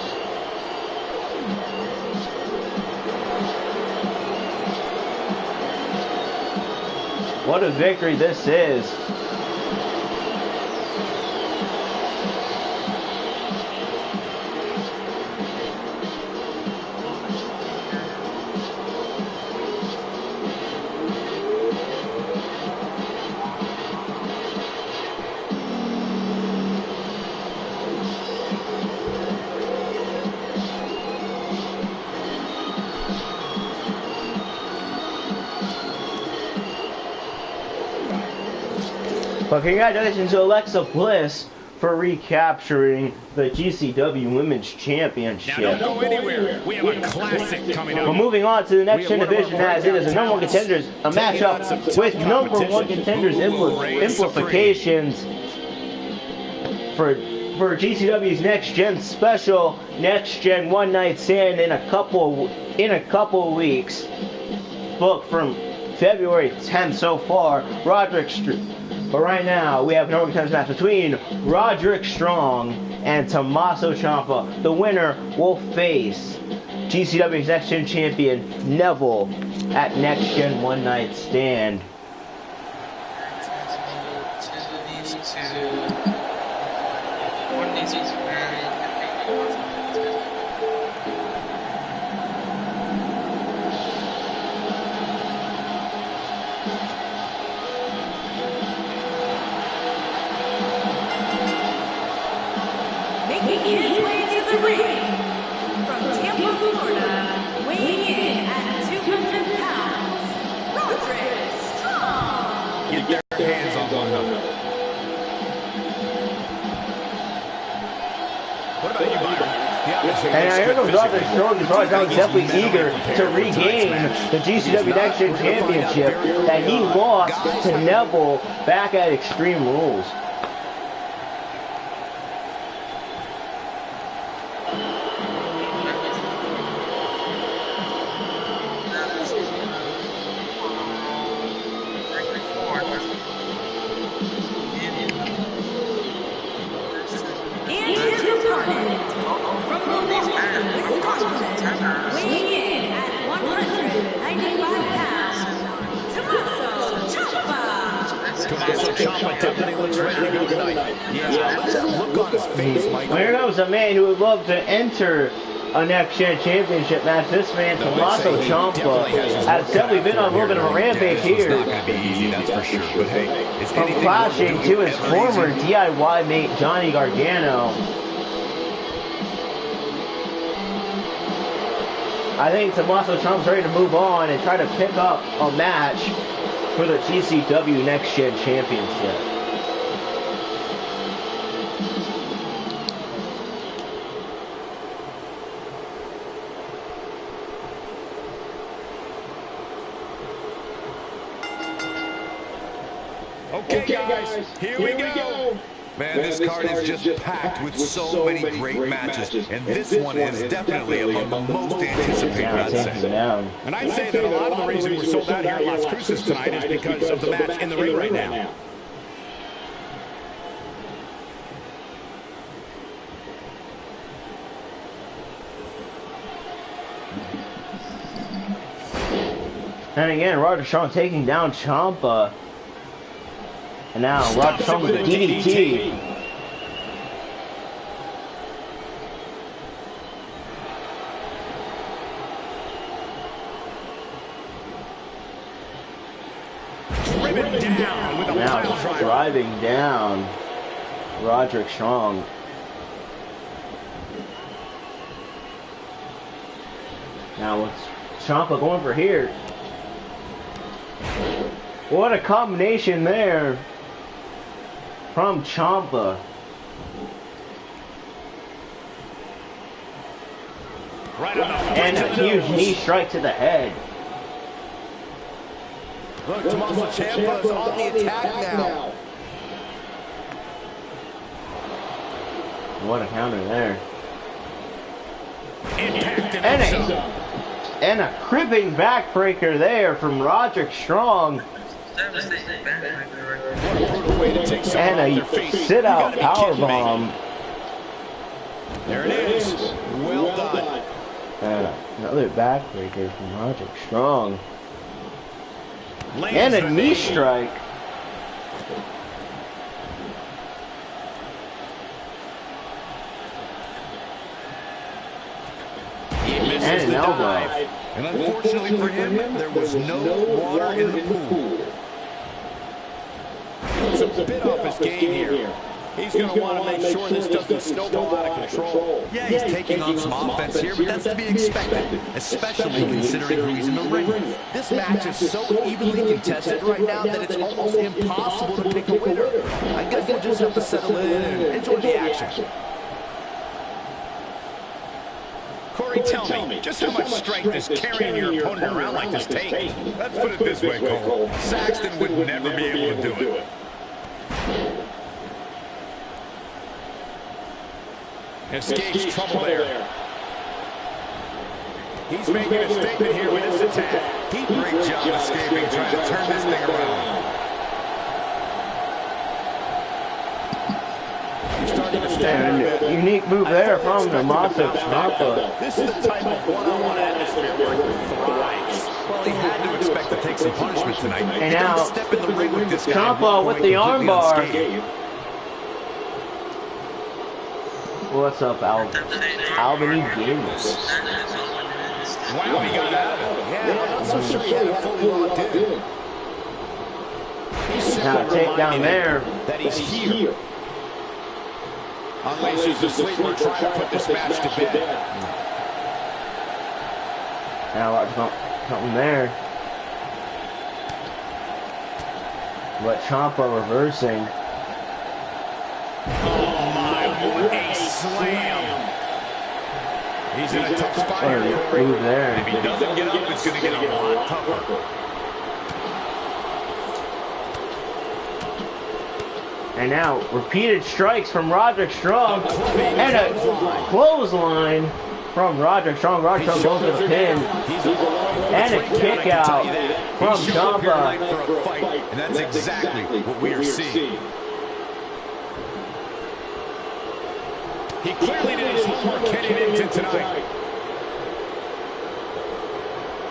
What a victory this is. But congratulations to Alexa Bliss for recapturing the GCW Women's Championship. Now don't go anywhere. We have a classic coming up. We're moving on to the next gen division as it is a number one contenders, a matchup with number one contenders implications for GCW's next gen special, next gen one night stand in a couple weeks, booked from February 10th so far. But right now we have an overtime match between Roderick Strong and Tommaso Ciampa. The winner will face GCW's next gen champion Neville at next gen one night stand. Making his way to the ring from Tampa, Florida, weighing in at 200 pounds, Roderick Strong. Get their hands on one another. What about you, Byron? And here comes Roderick Strong. Roderick is definitely eager to regain the GCW Next Gen Championship that he lost to Neville back at Extreme Rules. Here comes a man who would love to enter a next gen championship match. This man, Tommaso Ciampa, has definitely been on a little bit of a rampage here. It's not going to be easy, that's for sure. But hey, from clashing to his former DIY mate Johnny Gargano. I think Tommaso Ciampa's ready to move on and try to pick up a match for the GCW Next Gen Championship. Okay, guys, here we go. Man, this card is just packed with so many great matches, and this one is definitely among the most anticipated, I'd say. And I'd say that a lot of the reason we're sold out here in Las Cruces tonight is because of the match in the ring right now. And again, Roderick Strong taking down Ciampa. And now Roderick Strong with the DDT. Now driving down Roderick Strong. Now what's Ciampa going for here? What a combination there from Ciampa. Right on the and a huge knee strike to the head. Look, Tommaso Ciampa is on the attack now. What a counter there. Impact and a crippling backbreaker there from Roderick Strong. And a sit-out powerbomb. There it is. Well done. And another backbreaker from Roderick Strong. And a knee strike. And an elbow. And unfortunately for him, there was no water in the pool. It's a bit off his game here. He's going to want to make sure this doesn't snowball out of control. Yeah, he's taking on some offense here, but that's to be expected, especially considering who he's in the ring with. This match is so evenly contested right now that it's almost impossible to pick a winner. I guess we'll just have to settle in and enjoy the action. Corey, tell me, just how much strength is carrying your opponent around like this take? Let's put it this way, Cole. Saxton would never be able to do it. Escapes trouble there. He's making a statement here with this attack. Great job escaping, trying to turn this thing around. He's starting to stand. Unique move there from Tommaso Ciampa. This is the type of one-on-one atmosphere where he thrives. Well, he had to expect to take some punishment tonight. And now, step in the ring with this guy. Ciampa with the armbar. What's up, Albany Games? Wow, he got out of it. Yeah, I'm not so sure he had it fully locked in. Now take down there. That he's here. Unleashes the sleeper, trying to put this match to bed. Now watch something there. But Ciampa reversing. What a slam. He's in a tough spot here. Move there. If he doesn't get up, it's going to get a lot tougher. And now, repeated strikes from Roderick Strong. And a clothesline from Roderick Strong. Roderick Strong goes to the pin. And a kick out from Ciampa. And that's exactly what we are seeing. He clearly did his homework heading into tonight.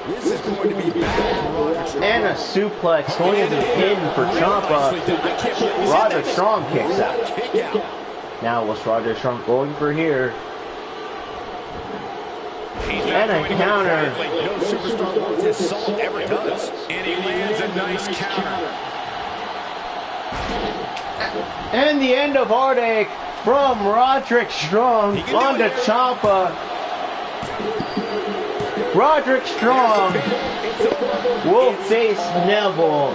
This is going to be bad for Roderick Strong. And a suplex going into the pin for Ciampa. Roderick Strong kicks out. Now what's Roderick Strong going for here? And a counter. No superstar worth his salt ever does. And he lands a nice counter. And the end of Heartache from Roderick Strong onto Ciampa. Roderick Strong will face Neville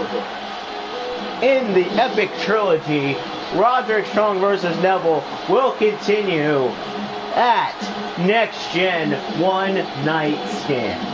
in the epic trilogy. Roderick Strong versus Neville will continue at Next Gen One Night Stand.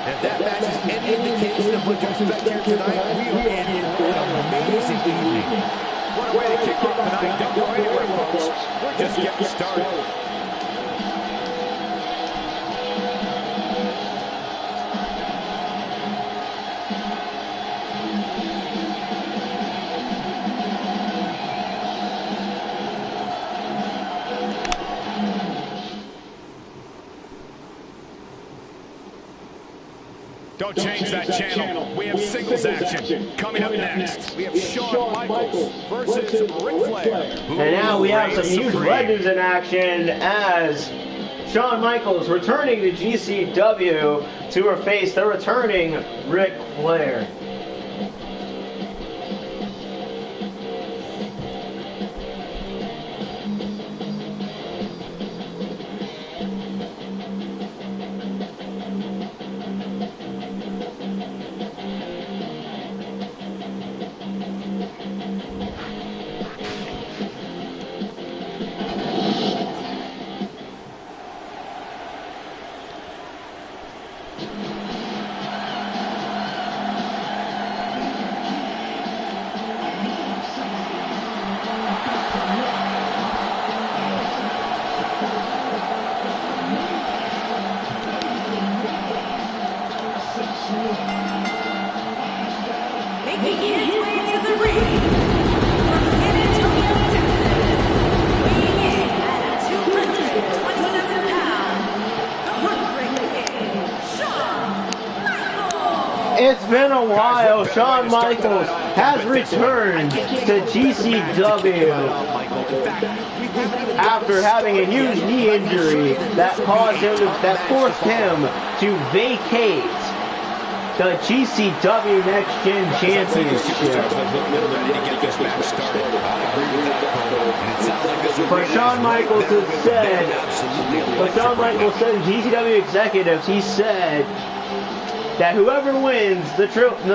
If that match is any indication of what to expect here tonight, we are in an amazing evening. What a way to kick off tonight. Don't go anywhere, folks. We're just getting started. Don't change that channel. We have singles action coming up next. We have Shawn Michaels versus Ric Flair. And now we have some huge legends in action as Shawn Michaels returning to GCW to face the returning Ric Flair. been a while. Shawn Michaels has returned to GCW after having a huge knee injury that forced him to vacate the GCW Next Gen Championship. But Shawn Michaels has said, GCW executives, he said that whoever wins the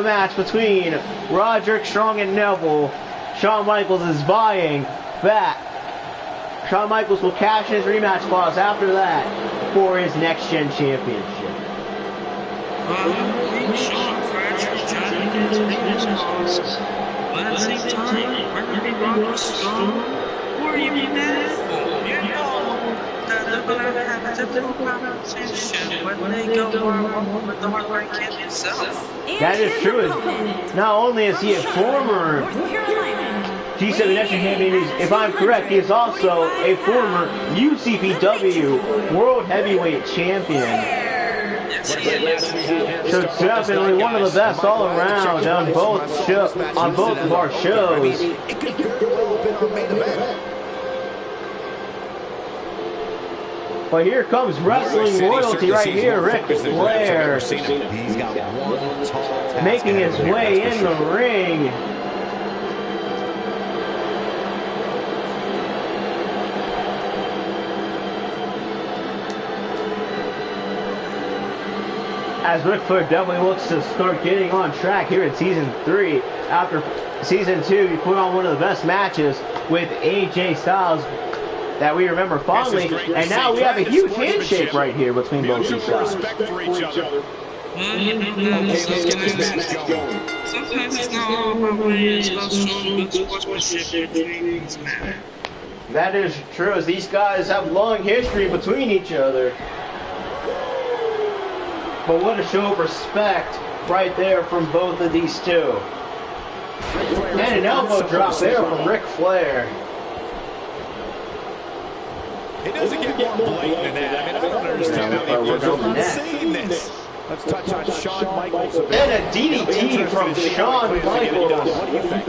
match between Roderick Strong and Neville, Shawn Michaels is buying back. Shawn Michaels will cash his rematch clause after that for his Next Gen Championship. Shawn Roderick's trying to get his rematch clause, but at the same time, maybe Roderick Strong or even Neville, you know that they're gonna have a difficult conversation when they go one with the Heartbreak Kid himself. That is true. Not only is he a former GCW Next Gen Champion, if I'm correct, he is also a former UCPW World Heavyweight Champion. So definitely one of the best all around on both of our shows. But here comes wrestling royalty right here, Ric Flair, making his way in the ring. As Ric Flair definitely looks to start getting on track here in Season 3. After Season 2, he put on one of the best matches with AJ Styles that we remember fondly, and now we have a huge handshake right here between both these guys. Sometimes it's not all about winning, it's about showing good sportsmanship between these men. That is true, as these guys have long history between each other. But what a show of respect right there from both of these two. And an elbow drop there from Ric Flair. It doesn't get more blatant than that. I mean, I don't understand how they're not saying this. Let's touch on Shawn Michaels. And a DDT from Shawn Michaels. What do you think?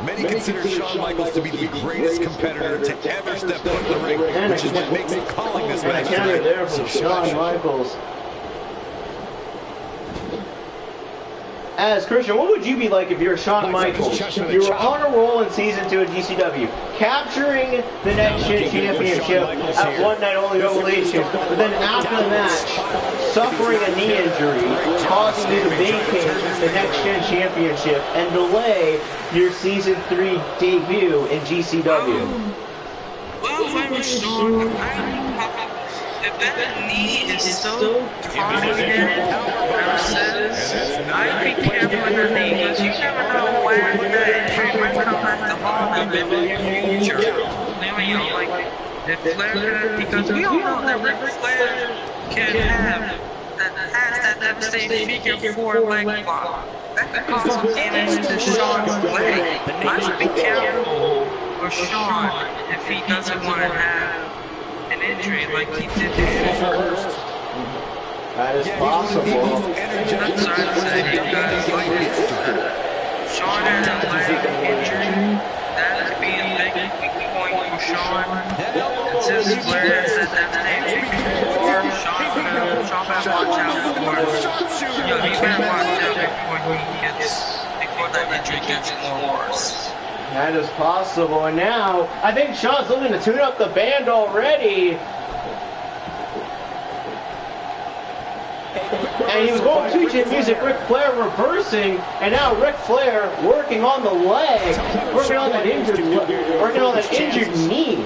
Many consider Shawn Michaels to be the greatest competitor to ever step foot in the ring, which is what makes calling this match. And a counter there from Shawn Michaels. As Christian, what would you be like if you were Shawn Michaels? You were on a roll in Season 2 of GCW, capturing the Next Gen Championship at One Night Only Revelation, but then after the match, suffering a knee injury, causing you to vacate the Next Gen Championship and delay your Season 3 debut in GCW. Well, if I were Shawn, if that knee is so targeted, I'd be careful with the knee, because you never know when that injury might come back to haunt them in the future. You know, like, if Flair, because we all know that Ric Flair can has that devastating figure 4 leg lock. That could cause some damage to Shawn's leg. I should be careful for Shawn if he doesn't want to have an injury like he did before. That is possible. I'm sorry to say, because like Shawn had a leg injury, that could be a big point for Shawn. Since Flair said that injury before, Shawn better watch out for. He better watch out before that injury gets more worse. That is possible, and now I think Shawn's looking to tune up the band already. And he was going to his music, Ric Flair reversing, and now Ric Flair working on the leg, working on that injured knee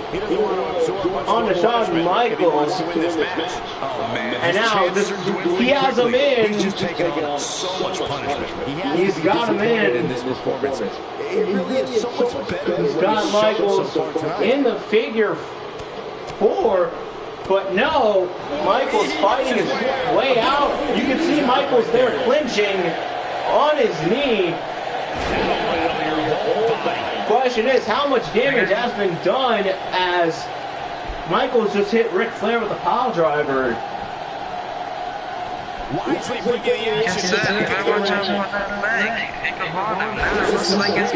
onto Shawn Michaels. And now he has him in. He's got him in. He's got Michaels in the figure 4. But no, Michaels fighting his way out. You can see Michaels there clinching on his knee. Question is, how much damage has been done as Michaels just hit Ric Flair with a pile driver? Wisely bringing the action. If I watch out on that leg, pick him on him. Now it looks like it's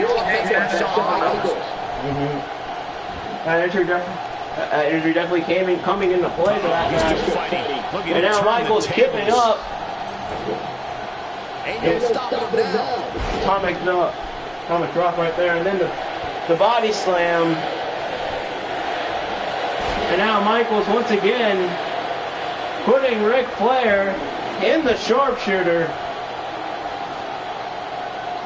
That injury definitely coming into play for that match. And now Michaels kipping up. Atomic drop right there, and then the body slam. And now Michaels once again putting Ric Flair in the sharpshooter.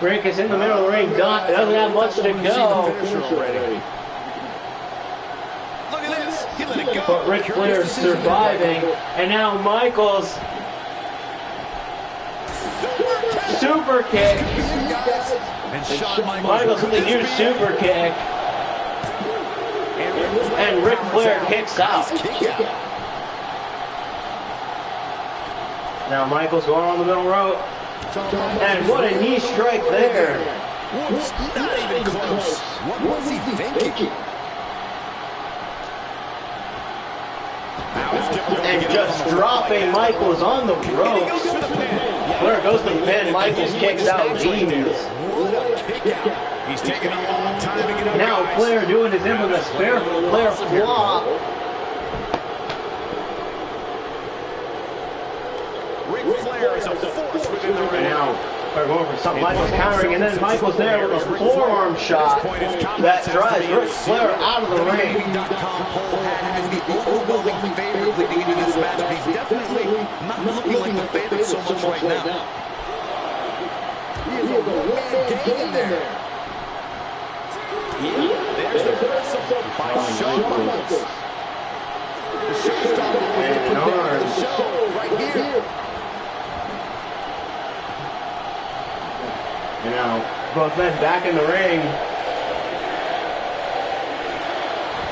Rick is in the middle of the ring, doesn't have much to go. But Ric Flair is surviving, and now Michaels super kick. Michaels with a huge super kick, and Ric Flair kicks out. Now Michaels going on the middle rope, and what a knee strike there. Not even close. What was he thinking? And just dropping Michaels on the ropes. Flair goes to the pin, Michaels kicks out, leaves. He's taking a long time to get up. Now Flair doing his infamous Flair flop. Ric Flair is a force within the ring. Now they're going for something. Michaels countering, and then Michaels there with a forearm shot that drives Ric Flair out of the ring. Has the overwhelming favorite leading into this match, but he's definitely not looking like the favorite so much right now. He is a one-man gang in there. There's the reversal by Shawn Michaels. The showstopper was the predict of the show right here. And now both men back in the ring.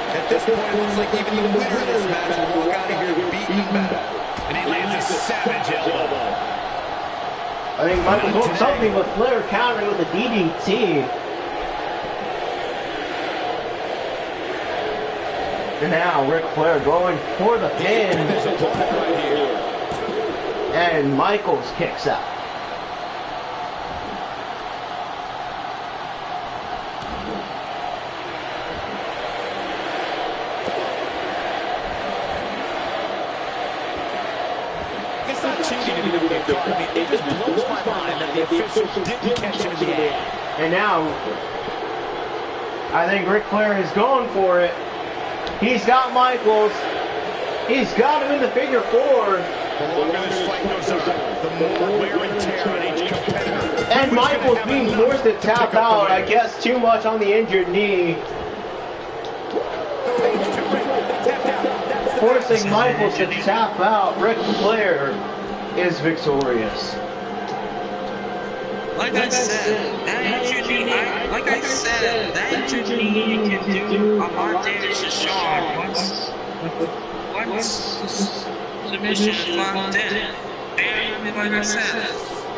At this point, it looks like even the winner of this match will walk out of here beaten bad. And he lands a savage elbow. I think Michaels doing something with Flair countering with a DDT. And now Ric Flair going for the pin. And Michaels kicks out. It's not cheating in the video. I mean, it just blows my mind that the official didn't catch it in the act. And now, I think Ric Flair is going for it. He's got Michaels. He's got him in the figure four. The longer this fight goes on, the more wear and tear on each competitor. And Michaels being forced to tap out, I guess, too much on the injured knee. Forcing Michaels to tap out. Ric Flair is victorious. Like I said, that injured knee, that injured knee you can do a lot of damage to Shawn once the submission is locked in. And like I said,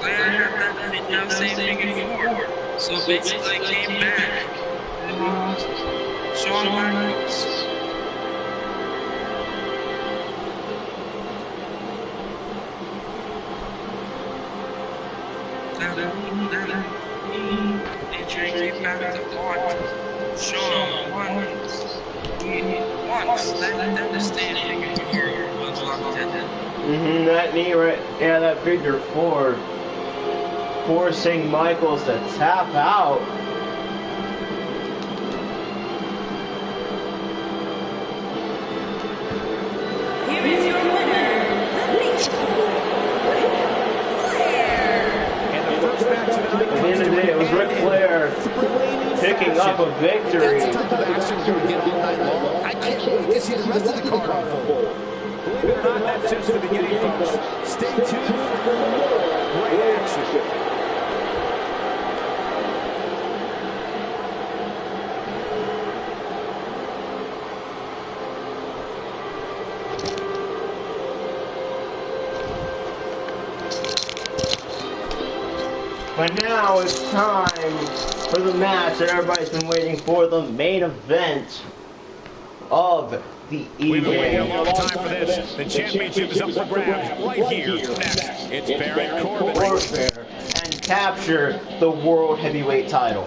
Flair had that now same thing before. So basically I came back and Shawn Michaels. Injury came back to haunt Shawn once. That devastating was locked in. That knee right, yeah, that figure four. Forcing Michaels to tap out. Here is your winner, the Nation, Ric Flair. And the first match of the night. At the end of the day, it was Ric Flair picking up a victory. That's the type of action you would get all night long. I can't wait to see the rest of the card unfold. Believe it or not, that's just the beginning, folks. Stay tuned for more great action. But now it's time for the match that everybody's been waiting for, the main event. of the We've been waiting a evening. long time for this. The championship is up for grabs right here. Next, it's Baron Corbin. Warfare and capture the World Heavyweight title.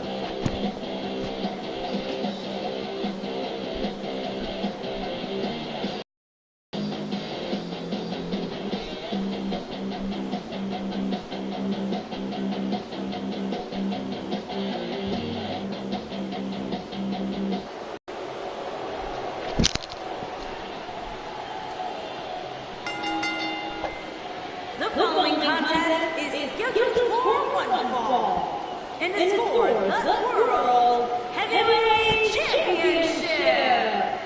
The following contest is scheduled for one fall and is for the World Heavyweight Championship.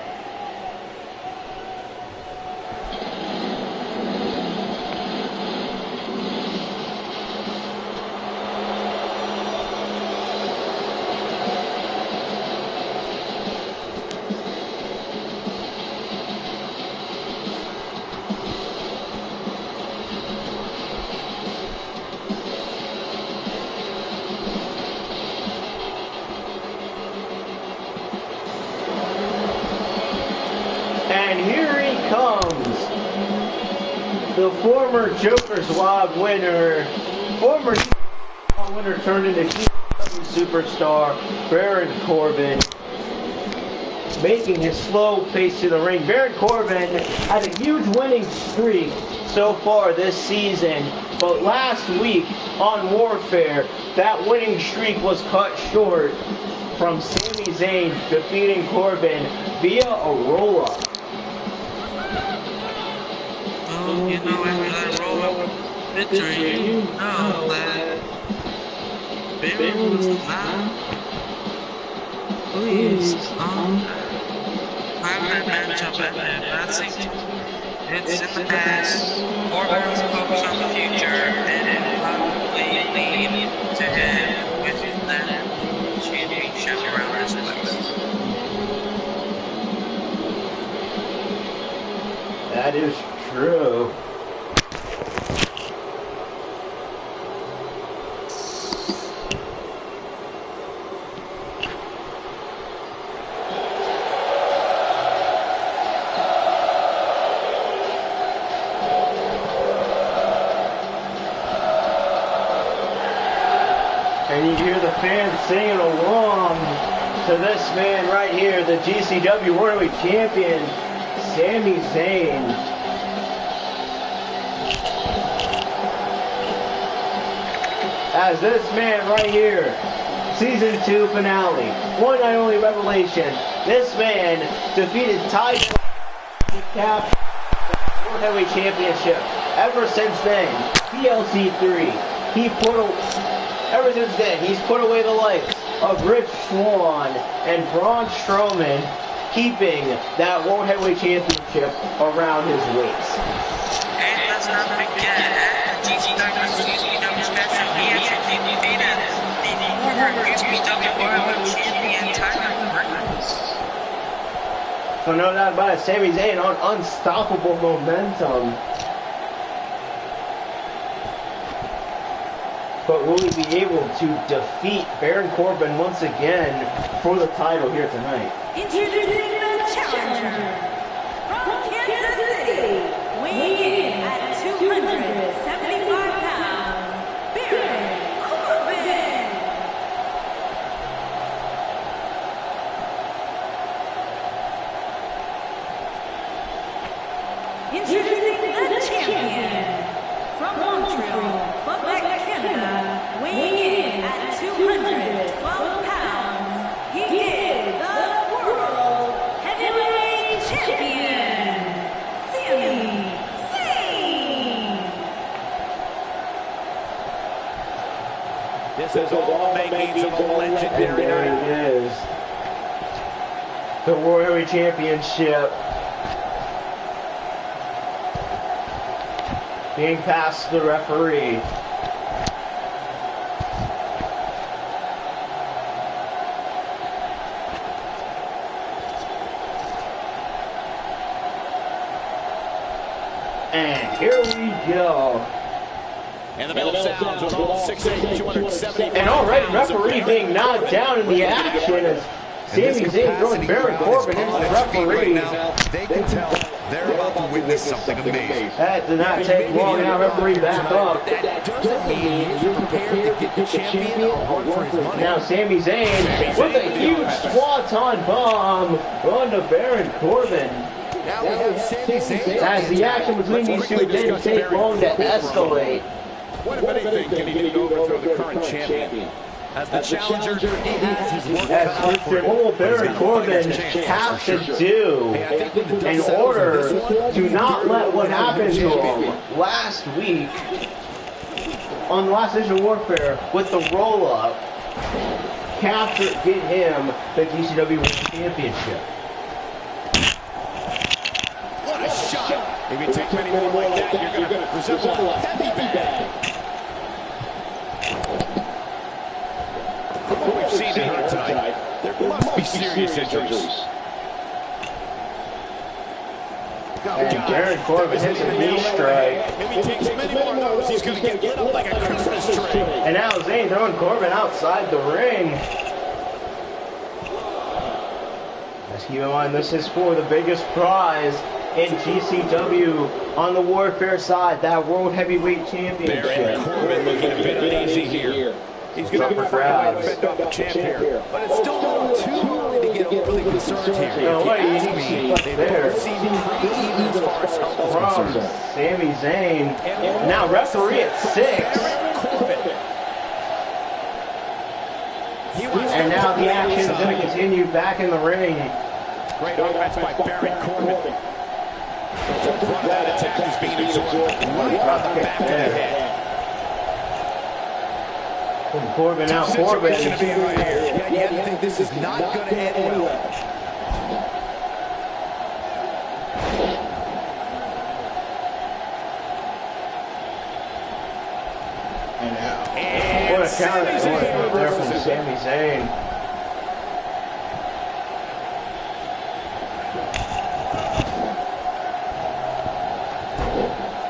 And here he comes, the former Joker's Wild winner, former winner turned into superstar, Baron Corbin, making his slow pace to the ring. Baron Corbin had a huge winning streak so far this season, but last week on Warfare, that winning streak was cut short from Sami Zayn defeating Corbin via a roll-up. Oh, you know, after that roll-up victory, you know that Baron was not pleased on having that matchup at Nazi. It's in the past. Corbin was focused on the future, and it probably lead to him with that championship around his waist. That is true. And you hear the fans singing along to this man right here, the GCW World Heavyweight Champion, Sami Zayn. As this man right here, Season 2 finale, one night only revelation, this man defeated Ty to capture the World Heavyweight Championship. Ever since then, PLC3, ever since then, he's put away the likes of Rich Swann and Braun Strowman, keeping that World Heavyweight Championship around his waist. And let's not forget, at the GCW special, he actually defeated the former GCW World Champion Tyler Breeze. So no doubt about it, Sami Zayn on unstoppable momentum. But will he be able to defeat Baron Corbin once again for the title here tonight? Introducing the challenger from Kansas City, weighing in at 275 pounds, Baron Corbin. Introducing the champion from Montreal, Quebec, Canada, weighing in at 212 pounds, he is the World Heavyweight Champion, Sami Zayn. This is all the makings of a legendary night. It is. The World Heavyweight Championship being passed to the referee. And here we go. And the bell sounds with all 6'8", 270 And already referee being knocked down in the action as Sami Zayn throwing Baron Corbin into the referee. They can tell they're about to witness something amazing. That did not take long. Now referee back up. That doesn't mean he's prepared to get the champion a run for his money. Now Sami Zayn with a huge swanton bomb onto Baron Corbin. Now we have Sami Zayn. As the action between these two didn't take long to escalate. What, if anything, can he do to overthrow the current champion? As the challenger, he has his work cut out for him. What will Baron Corbin have to do in order to not let what happened to him last week on the last edition of Warfare with the roll-up get him the GCW World Championship? What a shot! If you take many more like that, you're going to resemble a heavy bag. From what we've seen and heard tonight, there must be serious injuries. And Baron Corbin hits a knee strike. If he takes many more of those, he's going to get lit up like a Christmas tree. And now Zayn throwing Corbin outside the ring. Let's keep in mind, this is for the biggest prize in GCW on the Warfare side, that World Heavyweight Championship. Baron Corbin looking a bit uneasy here. He's going to be trying to fend off the champ here. But it's still not too early to get overly concerned here. No, what do you Ask need me, to see they there? both seem pretty even as far as health is From concerned. Sami Zayn. Now referee at 6. And now the action is going to continue back in the ring. Great offense by Baron Corbin. The brunt of that attack is being absorbed right on the back of the head. From Corbin out, Corbin. Situation to be in right here. Yeah, you have to think this is not going to end well. What a counter there from Sami Zayn.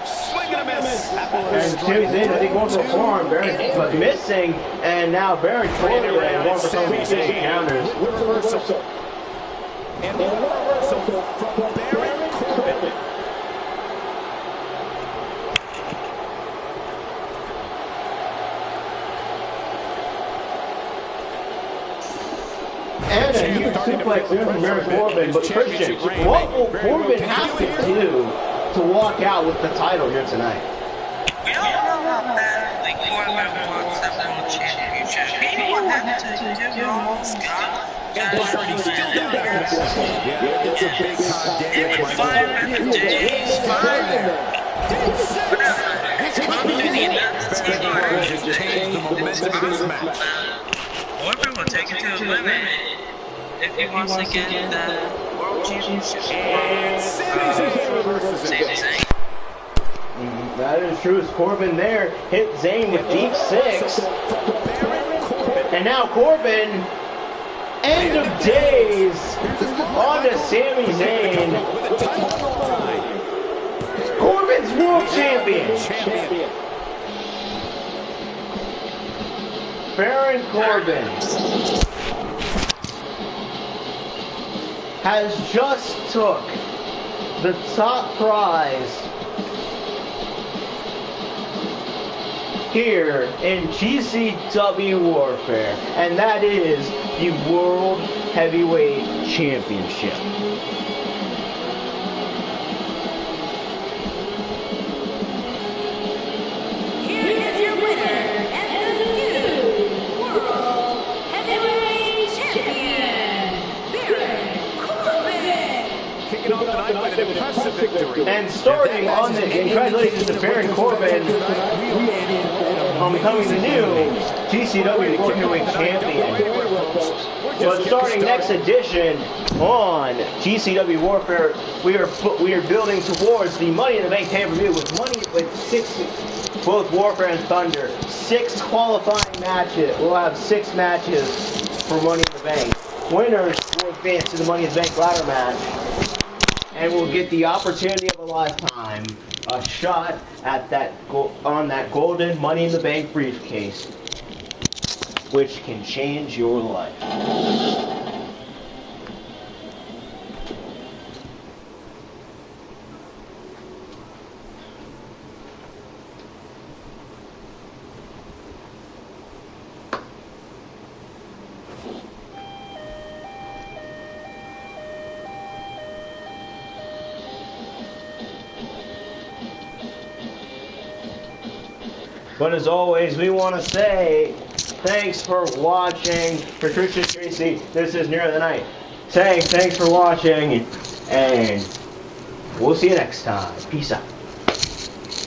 Swing and a miss. And Sami Zayn, I think, going for a forearm, but missing. And now Baron Corbin going for some of these counters. Reversal. And a reversal from Baron Corbin. And a huge suplex in from Baron Corbin. But Christian, what will Corbin have to do to walk out with the title here tonight? We don't know how bad the Corbin wants that World Championship. Maybe what happened to Ron Scott? And he's still down after that. Yeah, it's a big time damage. Even 500 days, 5 there. Whatever. Come to the United States. Just changed the momentum of this match. Corbin will take it to the limit if he wants to get that World Championship. And Sami Zayn reverses it. Sami Zayn. That is true. As Corbin there hit Zayn with deep 6. And now Corbin, end of days, on to Sami Zayn. With a title on the line. Corbin's world champion. Baron Corbin has just took the top prize here in GCW Warfare, and that is the World Heavyweight Championship. Here is your winner and the new World Heavyweight Champion, Baron Corbin. Kicking off tonight with an impressive victory. And starting on the congratulations to Baron Corbin on becoming the new GCW World Heavyweight Champion. But starting next edition on GCW Warfare, we are building towards the Money in the Bank pay-per-view with both Warfare and Thunder. 6 qualifying matches. We'll have 6 matches for Money in the Bank. Winners will advance to the Money in the Bank ladder match, and will get the opportunity of a lifetime, a shot at that golden Money in the Bank briefcase, which can change your life. But as always, we want to say thanks for watching. Patricia Tracy, this is Near the Night. Saying thanks for watching, and we'll see you next time. Peace out.